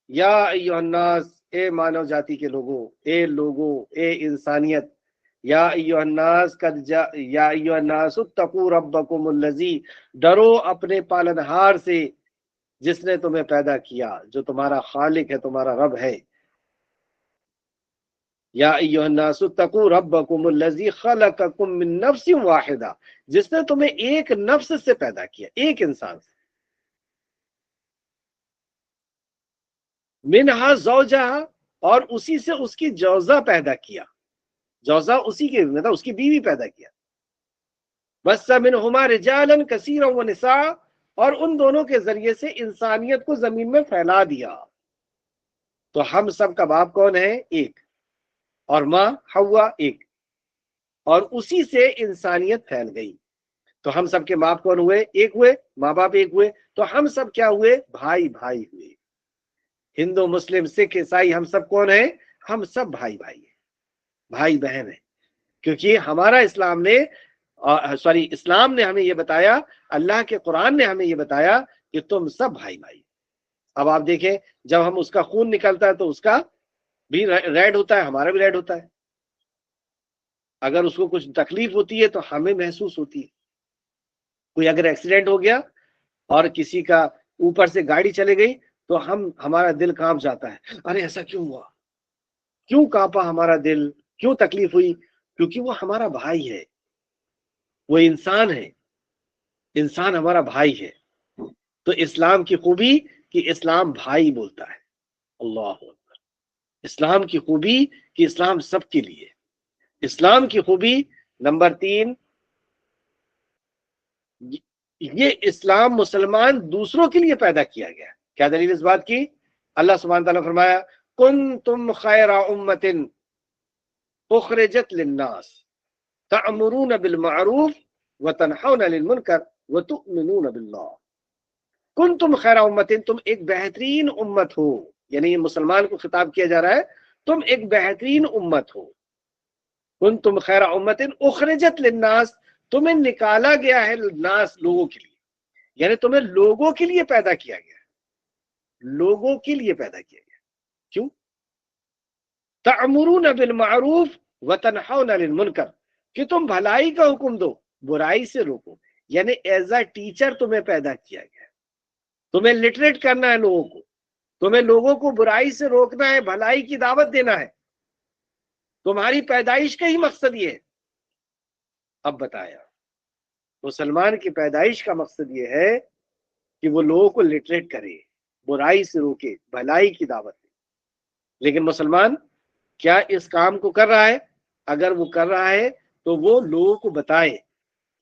S1: یا ایھا الناس، اے مانو جاتی کے لوگوں، اے انسانیت. یا ایھا الناس یا ایھا الناس اتقوا ربکم الذی، ڈرو اپنے پالنہار سے جس نے تمہیں پیدا کیا، جو تمہارا خالق ہے، تمہارا رب ہے. یا ایھا الناس اتقوا ربکم الذی خلقکم من نفس واحدہ، جس نے تمہیں ایک نفس سے پیدا کیا، ایک انسان سے. منہا زوجہا، اور اسی سے اس کی جوزہ پیدا کیا. جوزہ اسی کے مطلب اس کی بیوی پیدا کیا. بس منہما رجالا کثیرا ونساء، اور ان دونوں کے ذریعے سے انسانیت کو زمین میں پھیلا دیا. تو ہم سب کا باپ کون ہے؟ ایک. اور ماں حوا ایک، اور اسی سے انسانیت پھیل گئی. تو ہم سب کے باپ کون ہوئے؟ ایک ہوئے. ماں باپ ایک ہوئے. تو ہم سب کیا ہوئے؟ بھائی بھائی ہوئے. ہندو مسلم سکھ عیسائی ہم سب کون ہیں؟ ہم سب بھائی بھائی ہیں، بھائی بہن ہیں. کیونکہ ہمارا اسلام نے ہمیں یہ بتایا، اللہ کے قرآن نے ہمیں یہ بتایا کہ تم سب بھائی بھائی. اب آپ دیکھیں، جب ہم اس کا خون نکلتا ہے تو اس کا بھی ریڈ ہوتا ہے، ہمارا بھی ریڈ ہوتا ہے. اگر اس کو کچھ تکلیف ہوتی ہے تو ہمیں محسوس ہوتی ہے. کوئی اگر ایکسیڈنٹ ہو گیا اور کسی کا اوپر سے گاڑی چلے گئی تو ہمارا دل کانپ جاتا ہے، ارے ایسا کیوں ہوا، کیوں کانپا ہمارا دل، کیوں تکلیف ہوئی؟ کیونکہ وہ ہمارا بھائی ہے، وہ انسان ہے، انسان ہمارا بھائی ہے. تو اسلام کی خوبی کہ اسلام بھائی بولتا ہے. اللہ اکبر. اسلام کی خوبی کہ اسلام سب کے لیے. اسلام کی خوبی نمبر 3، یہ اسلام مسلمان دوسروں کے لیے پیدا کیا گیا. کیا دلیل اس بات کی؟ اللہ سبحانہ تعالیٰ فرمایا کنتم خیر امۃ اخرجت للناس تأمرون بالمعروف وتنہون عن المنکر وتؤمنون باللہ. کنتم خیر امۃ، تم ایک بہترین امت ہو. یعنی مسلمان کو خطاب کیا جا رہا ہے، تم ایک بہترین امت ہو. کنتم خیر امۃ اخرجت للناس، تمہیں نکالا گیا ہے ناس، لوگوں کے لیے. یعنی تمہیں لوگوں کے لیے پیدا کیا گیا ہے، لوگوں کے لیے پیدا کیا گیا. کیوں؟ تأمرون بالمعروف وتنہون عن المنکر، کہ تم بھلائی کا حکم دو، برائی سے روکو. یعنی ایز اے ٹیچر تمہیں پیدا کیا گیا ہے. تمہیں لٹریٹ کرنا ہے لوگوں کو، تمہیں لوگوں کو برائی سے روکنا ہے، بھلائی کی دعوت دینا ہے. تمہاری پیدائش کا ہی مقصد یہ ہے. اب بتایا مسلمان کی پیدائش کا مقصد یہ ہے کہ وہ لوگوں کو لٹریٹ کرے، برائی سے روکے، بھلائی کی دعوت دے. لیکن مسلمان کیا اس کام کو کر رہا ہے؟ اگر وہ کر رہا ہے تو وہ لوگوں کو بتائے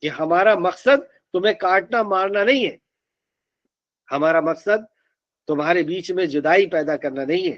S1: کہ ہمارا مقصد تمہیں کاٹنا مارنا نہیں ہے، ہمارا مقصد تمہارے بیچ میں جدائی پیدا کرنا نہیں ہے،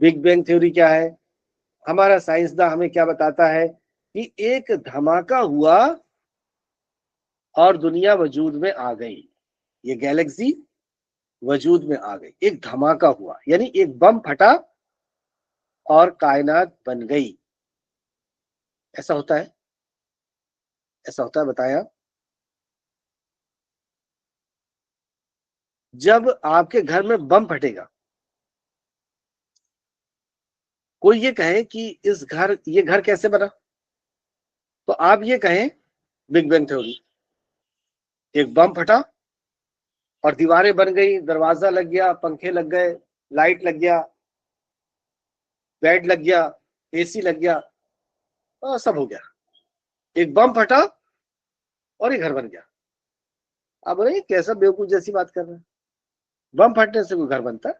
S1: بگ بینگ تھیوری کیا ہے؟ ہمارا سائنسداں ہمیں کیا بتاتا ہے کہ ایک دھماکہ ہوا اور دنیا وجود میں آ گئی، یہ گیلیکسی وجود میں آ گئی، ایک دھماکہ ہوا یعنی ایک بم پھٹا اور کائنات بن گئی۔ ایسا ہوتا ہے؟ ایسا ہوتا ہے؟ بتایا۔ جب آپ کے گھر میں بم پھٹے گا، کوئی یہ کہے کہ یہ گھر کیسے بنا، تو آپ یہ کہیں بگ بینگ تھیوری، ایک بم پھٹا اور دیواریں بن گئی، دروازہ لگ گیا، پنکھے لگ گئے، لائٹ لگ گیا، بیڈ لگ گیا، اے سی لگ گیا، سب ہو گیا، ایک بم پھٹا اور یہ گھر بن گیا۔ آپ بولے کیسا بیوقوف جیسی بات کر رہے ہیں، بم پھٹنے سے کوئی گھر بنتا ہے؟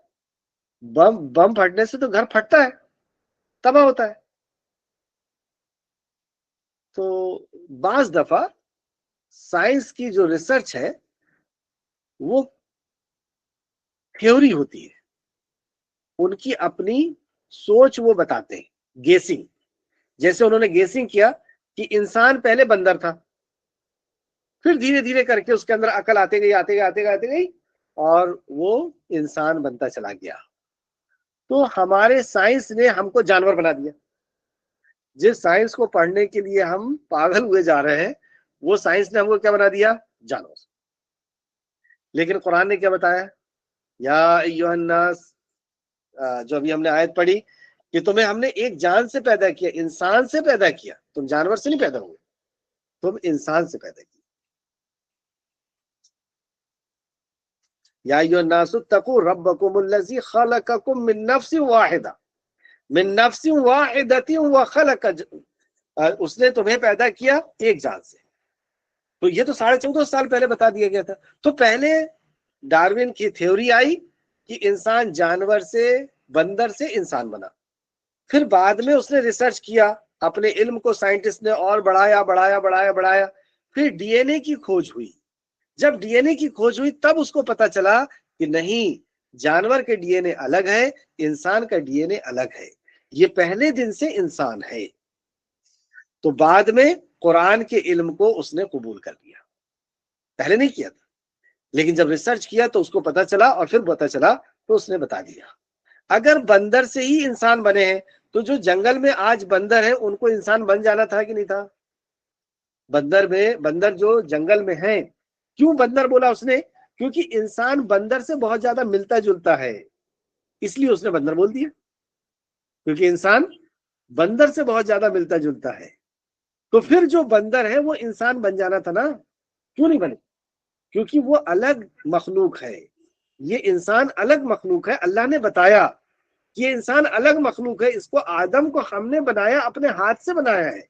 S1: بم پھٹنے سے تو گھر پھٹتا ہے، تباہ ہوتا ہے۔ تو بعض دفعہ سائنس کی جو ریسرچ ہے وہ تھیوری ہوتی ہے، ان کی اپنی سوچ وہ بتاتے ہیں، گیسنگ۔ جیسے انہوں نے گیسنگ کیا کہ انسان پہلے بندر تھا، پھر دھیرے دھیرے کر کے اس کے اندر عقل آتے گئی اور وہ انسان بنتا چلا گیا۔ تو ہمارے سائنس نے ہم کو جانور بنا دیا۔ جس سائنس کو پڑھنے کے لیے ہم پاگل ہوئے جا رہے ہیں، وہ سائنس نے ہم کو کیا بنا دیا؟ جانور۔ لیکن قرآن نے کیا بتایا؟ یا ایھا الناس، جو ابھی ہم نے آیت پڑھی کہ تمہیں ہم نے ایک جان سے پیدا کیا، انسان سے پیدا کیا، تم جانور سے نہیں پیدا ہوئے، تم انسان سے پیدا کیا۔ یا ایھا الناس اتقوا ربکم الذی خلقکم من نفس واحدہ، من نفس واحدۃ وخلق، اس نے تمہیں پیدا کیا ایک جان سے۔ تو یہ تو 14.5 سال پہلے بتا دیا گیا تھا۔ تو پہلے ڈارون کی تھیوری آئی کہ انسان جانور سے، بندر سے انسان بنا، پھر بعد میں اس نے ریسرچ کیا، اپنے علم کو سائنٹسٹ نے اور بڑھایا، پھر ڈی این اے کی کھوج ہوئی۔ جب ڈی این اے کی کھوج ہوئی تب اس کو پتا چلا کہ نہیں، جانور کے ڈی این اے الگ ہے، انسان کا ڈی این اے الگ ہے، یہ پہلے دن سے انسان ہے۔ تو بعد میں قرآن کے علم کو اس نے قبول کر لیا، پہلے نہیں کیا تھا، لیکن جب ریسرچ کیا تو اس کو پتا چلا، اور پھر پتا چلا تو اس نے بتا دیا۔ اگر بندر سے ہی انسان بنے ہیں تو جو جنگل میں آج بندر ہے ان کو انسان بن جانا تھا کہ نہیں تھا؟ بندر جو جنگل میں ہیں، کیوں بندر بولا اس نے؟ کیونکہ انسان بندر سے بہت زیادہ ملتا جلتا ہے، اس لیے اس نے بندر بول دیا، کیونکہ انسان بندر سے بہت زیادہ ملتا جلتا ہے۔ تو پھر جو بندر ہے وہ انسان بن جانا تھا نا، کیوں نہیں بنے؟ کیونکہ وہ الگ مخلوق ہے، یہ انسان الگ مخلوق ہے۔ اللہ نے بتایا کہ یہ انسان الگ مخلوق ہے، اس کو آدم کو ہم نے بنایا، اپنے ہاتھ سے بنایا ہے،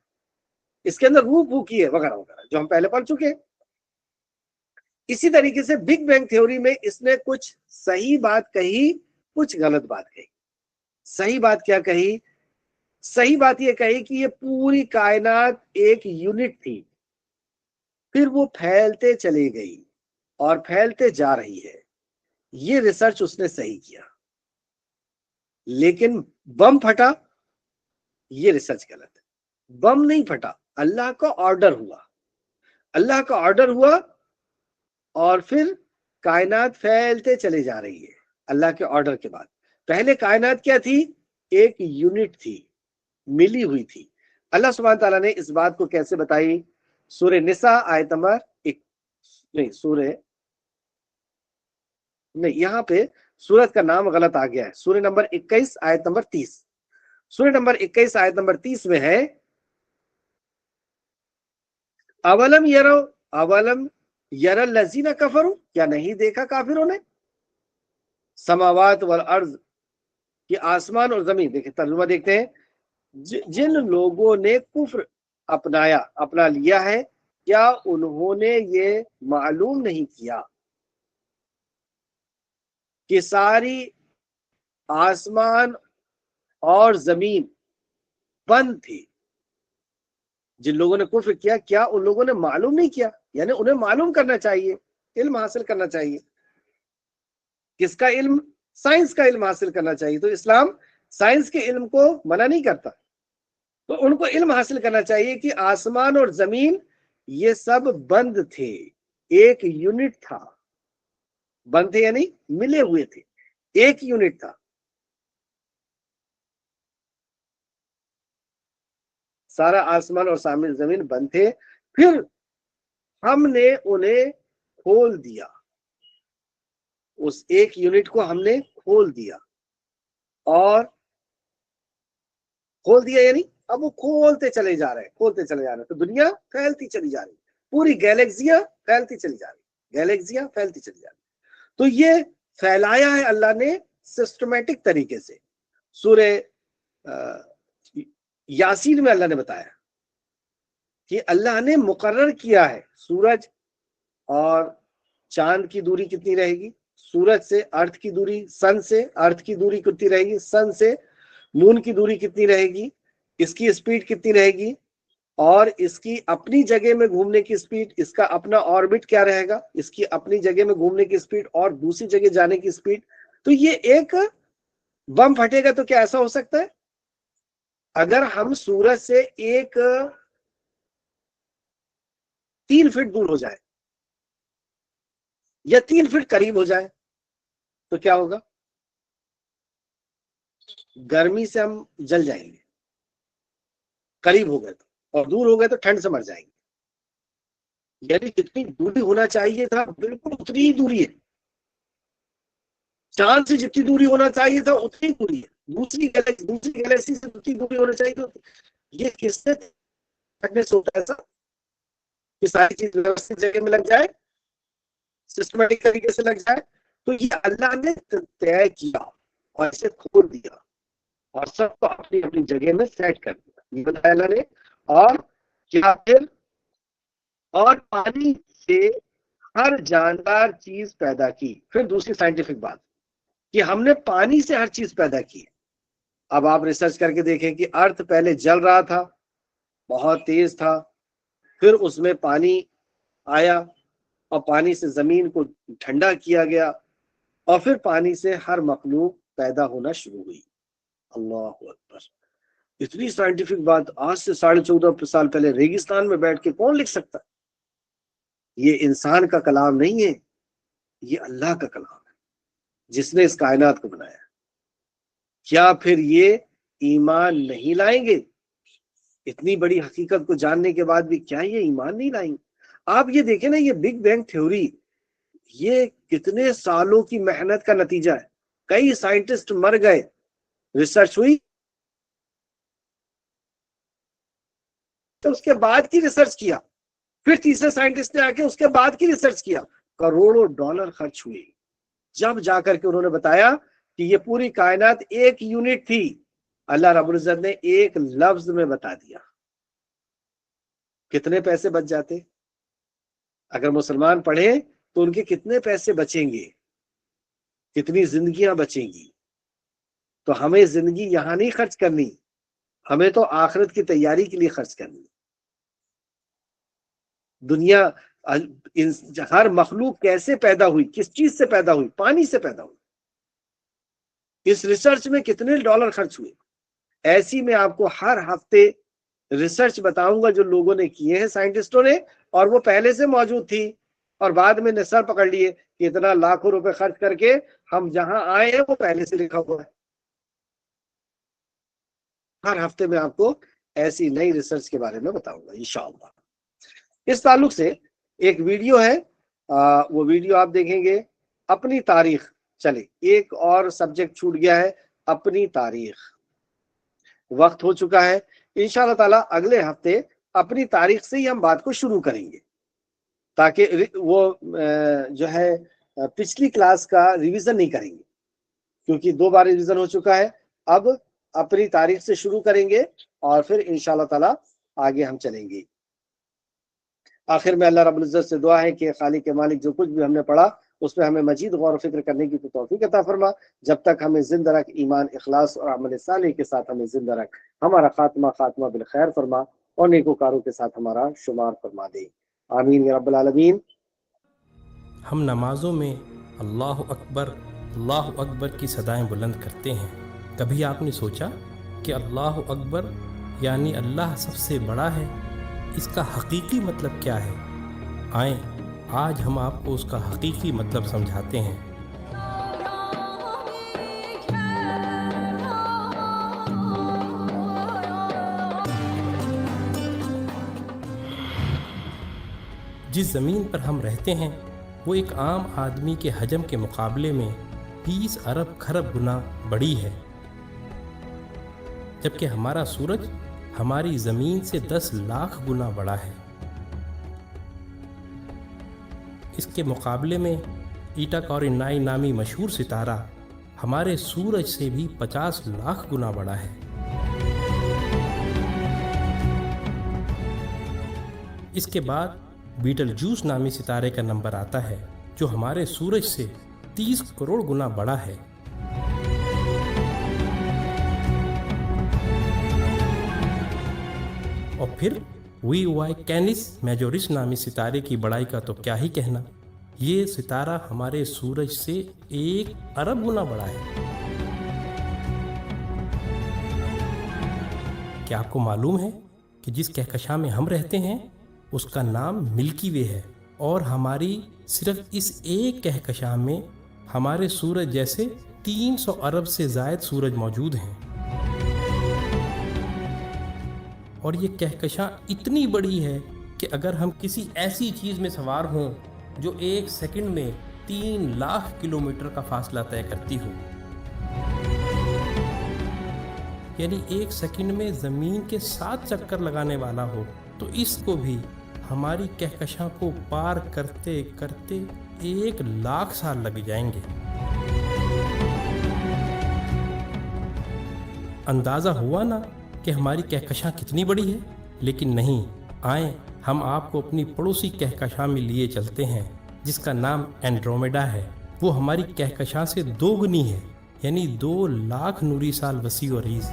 S1: اس کے اندر روح پھونکی ہے، وغیرہ وغیرہ، جو ہم پہلے پڑھ چکے ہیں۔ اسی طریقے سے بگ بینگ تھیوری میں اس نے کچھ صحیح بات کہی، کچھ غلط بات کہی۔ صحیح بات کیا کہی؟ صحیح بات یہ کہی کہ یہ پوری کائنات ایک یونٹ تھی، پھر وہ پھیلتے چلی گئی اور پھیلتے جا رہی ہے، یہ ریسرچ اس نے صحیح کیا۔ لیکن بم پھٹا، یہ ریسرچ غلط ہے۔ بم نہیں پھٹا، اللہ کا آرڈر ہوا، اللہ کا آرڈر ہوا اور پھر کائنات پھیلتے چلے جا رہی ہے اللہ کے آرڈر کے بعد۔ پہلے کائنات کیا تھی؟ ایک یونٹ تھی، ملی ہوئی تھی۔ اللہ سبحانہ تعالیٰ نے اس بات کو کیسے بتائی؟ سورہ نساء آیت نمبر نہیں، یہاں پہ سورت کا نام غلط آ گیا ہے، سورہ نمبر 21 آیت نمبر 30۔ سورہ نمبر 21 آیت نمبر 30 میں ہے اولم یر الذین کفروا، کیا نہیں دیکھا کافروں نے؟ سماوات والارض، کہ آسمان اور زمین، دیکھیں ترجمہ دیکھتے ہیں، جن لوگوں نے کفر اپنا لیا ہے، کیا انہوں نے یہ معلوم نہیں کیا کہ ساری آسمان اور زمین بند تھی؟ جن لوگوں نے کفر کیا، کیا ان لوگوں نے معلوم نہیں کیا؟ یعنی انہیں معلوم کرنا چاہیے، علم حاصل کرنا چاہیے۔ کس کا علم؟ سائنس کا علم حاصل کرنا چاہیے۔ تو اسلام سائنس کے علم کو منع نہیں کرتا، تو ان کو علم حاصل کرنا چاہیے کہ آسمان اور زمین یہ سب بند تھے، ایک یونٹ تھا، بند تھے یعنی ملے ہوئے تھے، ایک یونٹ تھا، سارا آسمان اور زمین بند تھے، پھر ہم نے انہیں کھول دیا، اس ایک یونٹ کو ہم نے کھول دیا، اور کھول دیا یعنی اب وہ کھولتے چلے جا رہے ہیں، تو دنیا پھیلتی چلی جا رہی، پوری گیلیکسیاں پھیلتی چلی جا رہی، تو یہ پھیلایا ہے اللہ نے سسٹمیٹک طریقے سے۔ سورہ یاسین میں اللہ نے بتایا کہ اللہ نے مقرر کیا ہے سورج اور چاند کی دوری کتنی رہے گی، سورج سے ارتھ کی دوری، سن سے ارتھ کی دوری کتنی رہے گی، سن سے مون کی دوری کتنی رہے گی، اس کی سپیڈ کتنی رہے گی، اور اس کی اپنی جگہ میں گھومنے کی سپیڈ، اس کا اپنا آربٹ کیا رہے گا، اس کی اپنی جگہ میں گھومنے کی سپیڈ اور دوسری جگہ جانے کی سپیڈ۔ تو یہ ایک بم پھٹے گا تو کیا ایسا ہو سکتا ہے؟ اگر ہم سورج سے 3 فٹ دور ہو جائے یا 3 فٹ قریب ہو جائے تو کیا ہوگا؟ گرمی سے ہم جل جائیں گے، قریب ہو گئے تو، اور دور ہو گئے تو ٹھنڈ سے مر جائیں گے۔ یعنی جتنی دوری ہونا چاہیے تھا بالکل اتنی ہی دوری ہے، چاند سے جتنی دوری ہونا چاہیے تھا اتنی دوری ہے، دوسری گیلیکسی سے جتنی دوری ہونا چاہیے تھا۔ یہ کس نے سوچا ایسا کہ ساری چیز ویوستھت جگہ میں لگ جائے، سسٹمیٹک طریقے سے لگ جائے؟ تو یہ اللہ نے طے کیا اور اسے کھول دیا اور سب کو اپنی اپنی جگہ میں سیٹ کر دیا، یہ بتایا اللہ نے۔ اور کیا پھر اور پانی سے ہر جاندار چیز پیدا کی، پھر دوسری سائنٹیفک بات کہ ہم نے پانی سے ہر چیز پیدا کی۔ اب آپ ریسرچ کر کے دیکھیں کہ ارتھ پہلے جل رہا تھا، بہت تیز تھا، پھر اس میں پانی آیا اور پانی سے زمین کو ٹھنڈا کیا گیا، اور پھر پانی سے ہر مخلوق پیدا ہونا شروع ہوئی۔ اللہ اکبر! اتنی سائنٹیفک بات آج سے 14.5 سال پہلے ریگستان میں بیٹھ کے کون لکھ سکتا؟ یہ انسان کا کلام نہیں ہے، یہ اللہ کا کلام ہے جس نے اس کائنات کو بنایا۔ کیا پھر یہ ایمان نہیں لائیں گے؟ اتنی بڑی حقیقت کو جاننے کے بعد بھی کیا یہ ایمان نہیں لائیں گے؟ آپ یہ دیکھیں نا، یہ بگ بینگ تھیوری یہ کتنے سالوں کی محنت کا نتیجہ ہے، کئی سائنٹسٹ مر گئے، ریسرچ ہوئی، تو اس کے بعد کی ریسرچ کیا، پھر تیسرے سائنٹسٹ نے آ کے اس کے بعد کی ریسرچ کیا، کروڑوں ڈالر خرچ ہوئے، جب جا کر کے انہوں نے بتایا کہ یہ پوری کائنات ایک یونٹ تھی۔ اللہ رب العزت نے ایک لفظ میں بتا دیا، کتنے پیسے بچ جاتے؟ اگر مسلمان پڑھیں تو ان کے کتنے پیسے بچیں گے، کتنی زندگیاں بچیں گی۔ تو ہمیں زندگی یہاں نہیں خرچ کرنی، ہمیں تو آخرت کی تیاری کے لیے خرچ کرنی۔ دنیا ہر مخلوق کیسے پیدا ہوئی، کس چیز سے پیدا ہوئی؟ پانی سے پیدا ہوئی۔ اس ریسرچ میں کتنے ڈالر خرچ ہوئے؟ ایسی میں آپ کو ہر ہفتے ریسرچ بتاؤں گا جو لوگوں نے کیے ہیں، سائنٹسٹوں نے، اور وہ پہلے سے موجود تھی اور بعد میں نے سر پکڑ لیے کہ اتنا لاکھوں روپے خرچ کر کے ہم جہاں آئے ہیں وہ پہلے سے لکھا ہوا ہے۔ ہر ہفتے میں آپ کو ایسی نئی ریسرچ کے بارے میں بتاؤں گا انشاءاللہ۔ اس تعلق سے ایک ویڈیو ہے، وہ ویڈیو آپ دیکھیں گے، اپنی تاریخ۔ چلے ایک اور سبجیکٹ چھوٹ گیا ہے، اپنی تاریخ۔ وقت ہو چکا ہے، انشاءاللہ تعالیٰ اگلے ہفتے اپنی تاریخ سے ہی ہم بات کو شروع کریں گے، تاکہ وہ جو ہے پچھلی کلاس کا ریویژن نہیں کریں گے، کیونکہ 2 بار ریویژن ہو چکا ہے۔ اب اپنی تاریخ سے شروع کریں گے اور پھر انشاءاللہ تعالیٰ آگے ہم چلیں گے۔ آخر میں اللہ رب العزت سے دعا ہے کہ خالق کے مالک جو کچھ بھی ہم نے پڑھا اس پہ ہمیں مزید غور و فکر کرنے کی توفیق عطا فرما، جب تک ہمیں زندہ رکھ، ایمان، اخلاص اور عمل صالح کے ساتھ ہمیں زندہ رکھ، ہمارا خاتمہ بالخیر فرما اور نیکوکاروں کے ساتھ ہمارا شمار فرما دے، آمین یا رب العالمین۔
S2: ہم نمازوں میں اللہ اکبر کی صدائیں بلند کرتے ہیں، کبھی آپ نے سوچا کہ اللہ اکبر یعنی اللہ سب سے بڑا ہے، اس کا حقیقی مطلب کیا ہے؟ آئیں آج ہم آپ کو اس کا حقیقی مطلب سمجھاتے ہیں۔ جس زمین پر ہم رہتے ہیں وہ ایک عام آدمی کے حجم کے مقابلے میں 20 ارب کھرب گنا بڑی ہے، جبکہ ہمارا سورج ہماری زمین سے 10 لاکھ گنا بڑا ہے۔ اس کے مقابلے میں ایٹا کورینائی نامی مشہور ستارہ ہمارے سورج سے بھی 50 لاکھ گنا بڑا ہے۔ اس کے بعد بیٹل جوس نامی ستارے کا نمبر آتا ہے جو ہمارے سورج سے 30 کروڑ گنا بڑا ہے۔ اور پھر وی وائی کینس میجورس نامی ستارے کی بڑائی کا تو کیا ہی کہنا، یہ ستارہ ہمارے سورج سے 1 ارب گنا بڑا ہے۔ کیا آپ کو معلوم ہے کہ جس کہکشاں میں ہم رہتے ہیں اس کا نام ملکی وے ہے، اور ہماری صرف اس ایک کہکشاں میں ہمارے سورج جیسے 300 ارب سے زائد سورج موجود ہیں۔ اور یہ کہکشاں اتنی بڑی ہے کہ اگر ہم کسی ایسی چیز میں سوار ہوں جو 1 سیکنڈ میں 3 لاکھ کلومیٹر کا فاصلہ طے کرتی ہو، یعنی 1 سیکنڈ میں زمین کے 7 چکر لگانے والا ہو، تو اس کو بھی ہماری کہکشاں کو پار کرتے کرتے 1 لاکھ سال لگ جائیں گے۔ اندازہ ہوا نا کہ ہماری کہکشاں کتنی بڑی ہے؟ لیکن نہیں، آئیں ہم آپ کو اپنی پڑوسی کہکشاں میں لیے چلتے ہیں جس کا نام اینڈرومیڈا ہے۔ وہ ہماری کہکشاں سے 2 گنی ہے، یعنی 2 لاکھ نوری سال وسیع و عریض،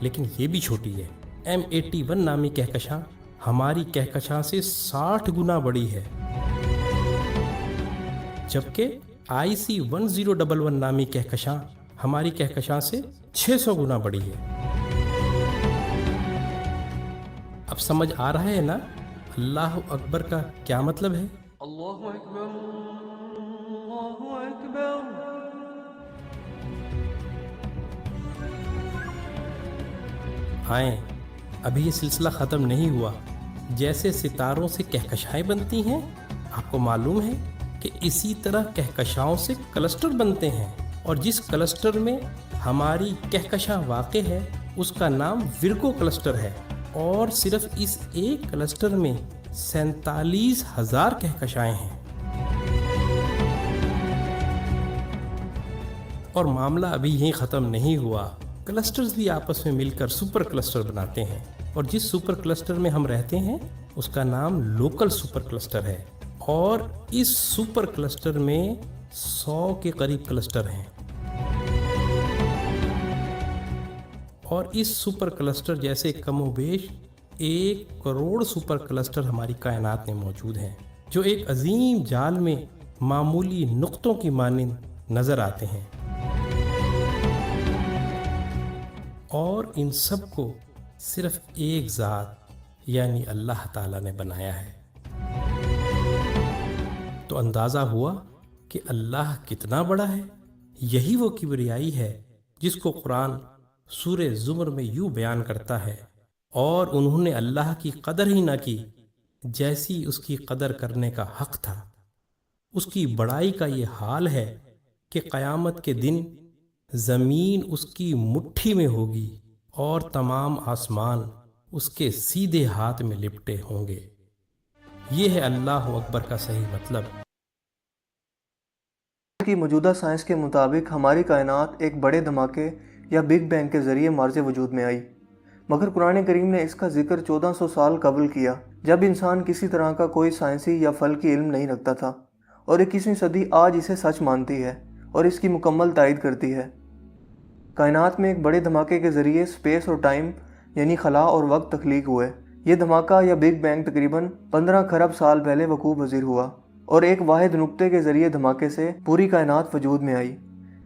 S2: لیکن یہ بھی چھوٹی ہے۔ M81 نامی کہکشاں ہماری کہکشاں سے 60 گنا بڑی ہے، جبکہ IC 1011 نامی کہکشاں ہماری کہکشاں سے 600 گنا بڑی ہے۔ اب سمجھ آ رہا ہے نا اللہ اکبر کا کیا مطلب ہے؟
S3: اللہ اکبر اللہ اکبر۔
S2: آئیں ابھی یہ سلسلہ ختم نہیں ہوا۔ جیسے ستاروں سے کہکشائیں بنتی ہیں، آپ کو معلوم ہے کہ اسی طرح کہکشاؤں سے کلسٹر بنتے ہیں، اور جس کلسٹر میں ہماری کہکشاں واقع ہے اس کا نام ورگو کلسٹر ہے، اور صرف اس ایک کلسٹر میں 47,000 کہکشائیں ہیں۔ اور معاملہ ابھی یہیں ختم نہیں ہوا، کلسٹرز بھی آپس میں مل کر سپر کلسٹر بناتے ہیں، اور جس سپر کلسٹر میں ہم رہتے ہیں اس کا نام لوکل سپر کلسٹر ہے، اور اس سپر کلسٹر میں 100 کے قریب کلسٹر ہیں، اور اس سپر کلسٹر جیسے کم و بیش 1 کروڑ سپر کلسٹر ہماری کائنات میں موجود ہیں، جو ایک عظیم جال میں معمولی نقطوں کی مانند نظر آتے ہیں، اور ان سب کو صرف ایک ذات یعنی اللہ تعالیٰ نے بنایا ہے۔ تو اندازہ ہوا کہ اللہ کتنا بڑا ہے۔ یہی وہ کبریائی ہے جس کو قرآن سورہ زمر میں یوں بیان کرتا ہے، اور انہوں نے اللہ کی قدر ہی نہ کی جیسی اس کی قدر کرنے کا حق تھا۔ اس کی بڑائی کا یہ حال ہے کہ قیامت کے دن زمین اس کی مٹھی میں ہوگی اور تمام آسمان اس کے سیدھے ہاتھ میں لپٹے ہوں گے۔ یہ ہے اللہ اکبر کا صحیح مطلب۔
S4: کی موجودہ سائنس کے مطابق ہماری کائنات ایک بڑے دھماکے یا بگ بینگ کے ذریعے مارز وجود میں آئی، مگر قرآن کریم نے اس کا ذکر 1400 سال قبل کیا، جب انسان کسی طرح کا کوئی سائنسی یا فلکی علم نہیں رکھتا تھا، اور 21ویں صدی آج اسے سچ مانتی ہے اور اس کی مکمل تائید کرتی ہے۔ کائنات میں ایک بڑے دھماکے کے ذریعے سپیس اور ٹائم یعنی خلا اور وقت تخلیق ہوئے۔ یہ دھماکہ یا بگ بینگ تقریباً 15 کھرب سال پہلے وقوع پذیر ہوا، اور ایک واحد نقطے کے ذریعے دھماکے سے پوری کائنات وجود میں آئی۔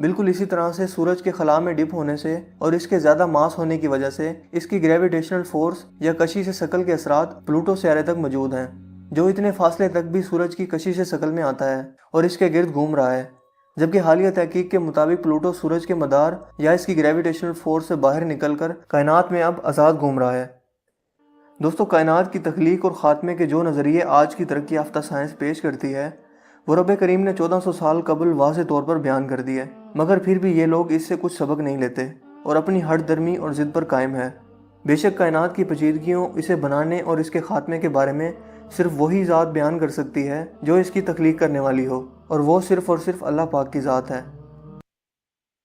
S4: بالکل اسی طرح سے سورج کے خلا میں ڈپ ہونے سے اور اس کے زیادہ ماس ہونے کی وجہ سے اس کی گریویٹیشنل فورس یا کشش ثقل کے اثرات پلوٹو سیارے تک موجود ہیں، جو اتنے فاصلے تک بھی سورج کی کشش ثقل میں آتا ہے اور اس کے گرد گھوم رہا ہے، جبکہ حالیہ تحقیق کے مطابق پلوٹو سورج کے مدار یا اس کی گریویٹیشنل فورس سے باہر نکل کر کائنات میں اب آزاد گھوم رہا ہے۔ دوستو، کائنات کی تخلیق اور خاتمے کے جو نظریے آج کی ترقی یافتہ سائنس پیش کرتی ہے وہ رب کریم نے 1400 سال قبل واضح طور پر بیان کر دی ہے، مگر پھر بھی یہ لوگ اس سے کچھ سبق نہیں لیتے اور اپنی ہٹ درمی اور ضد پر قائم ہے۔ بے شک کائنات کی پیچیدگیوں، اسے بنانے اور اس کے خاتمے کے بارے میں صرف وہی ذات بیان کر سکتی ہے جو اس کی تخلیق کرنے والی ہو، اور وہ صرف اور صرف اللہ پاک کی ذات ہے۔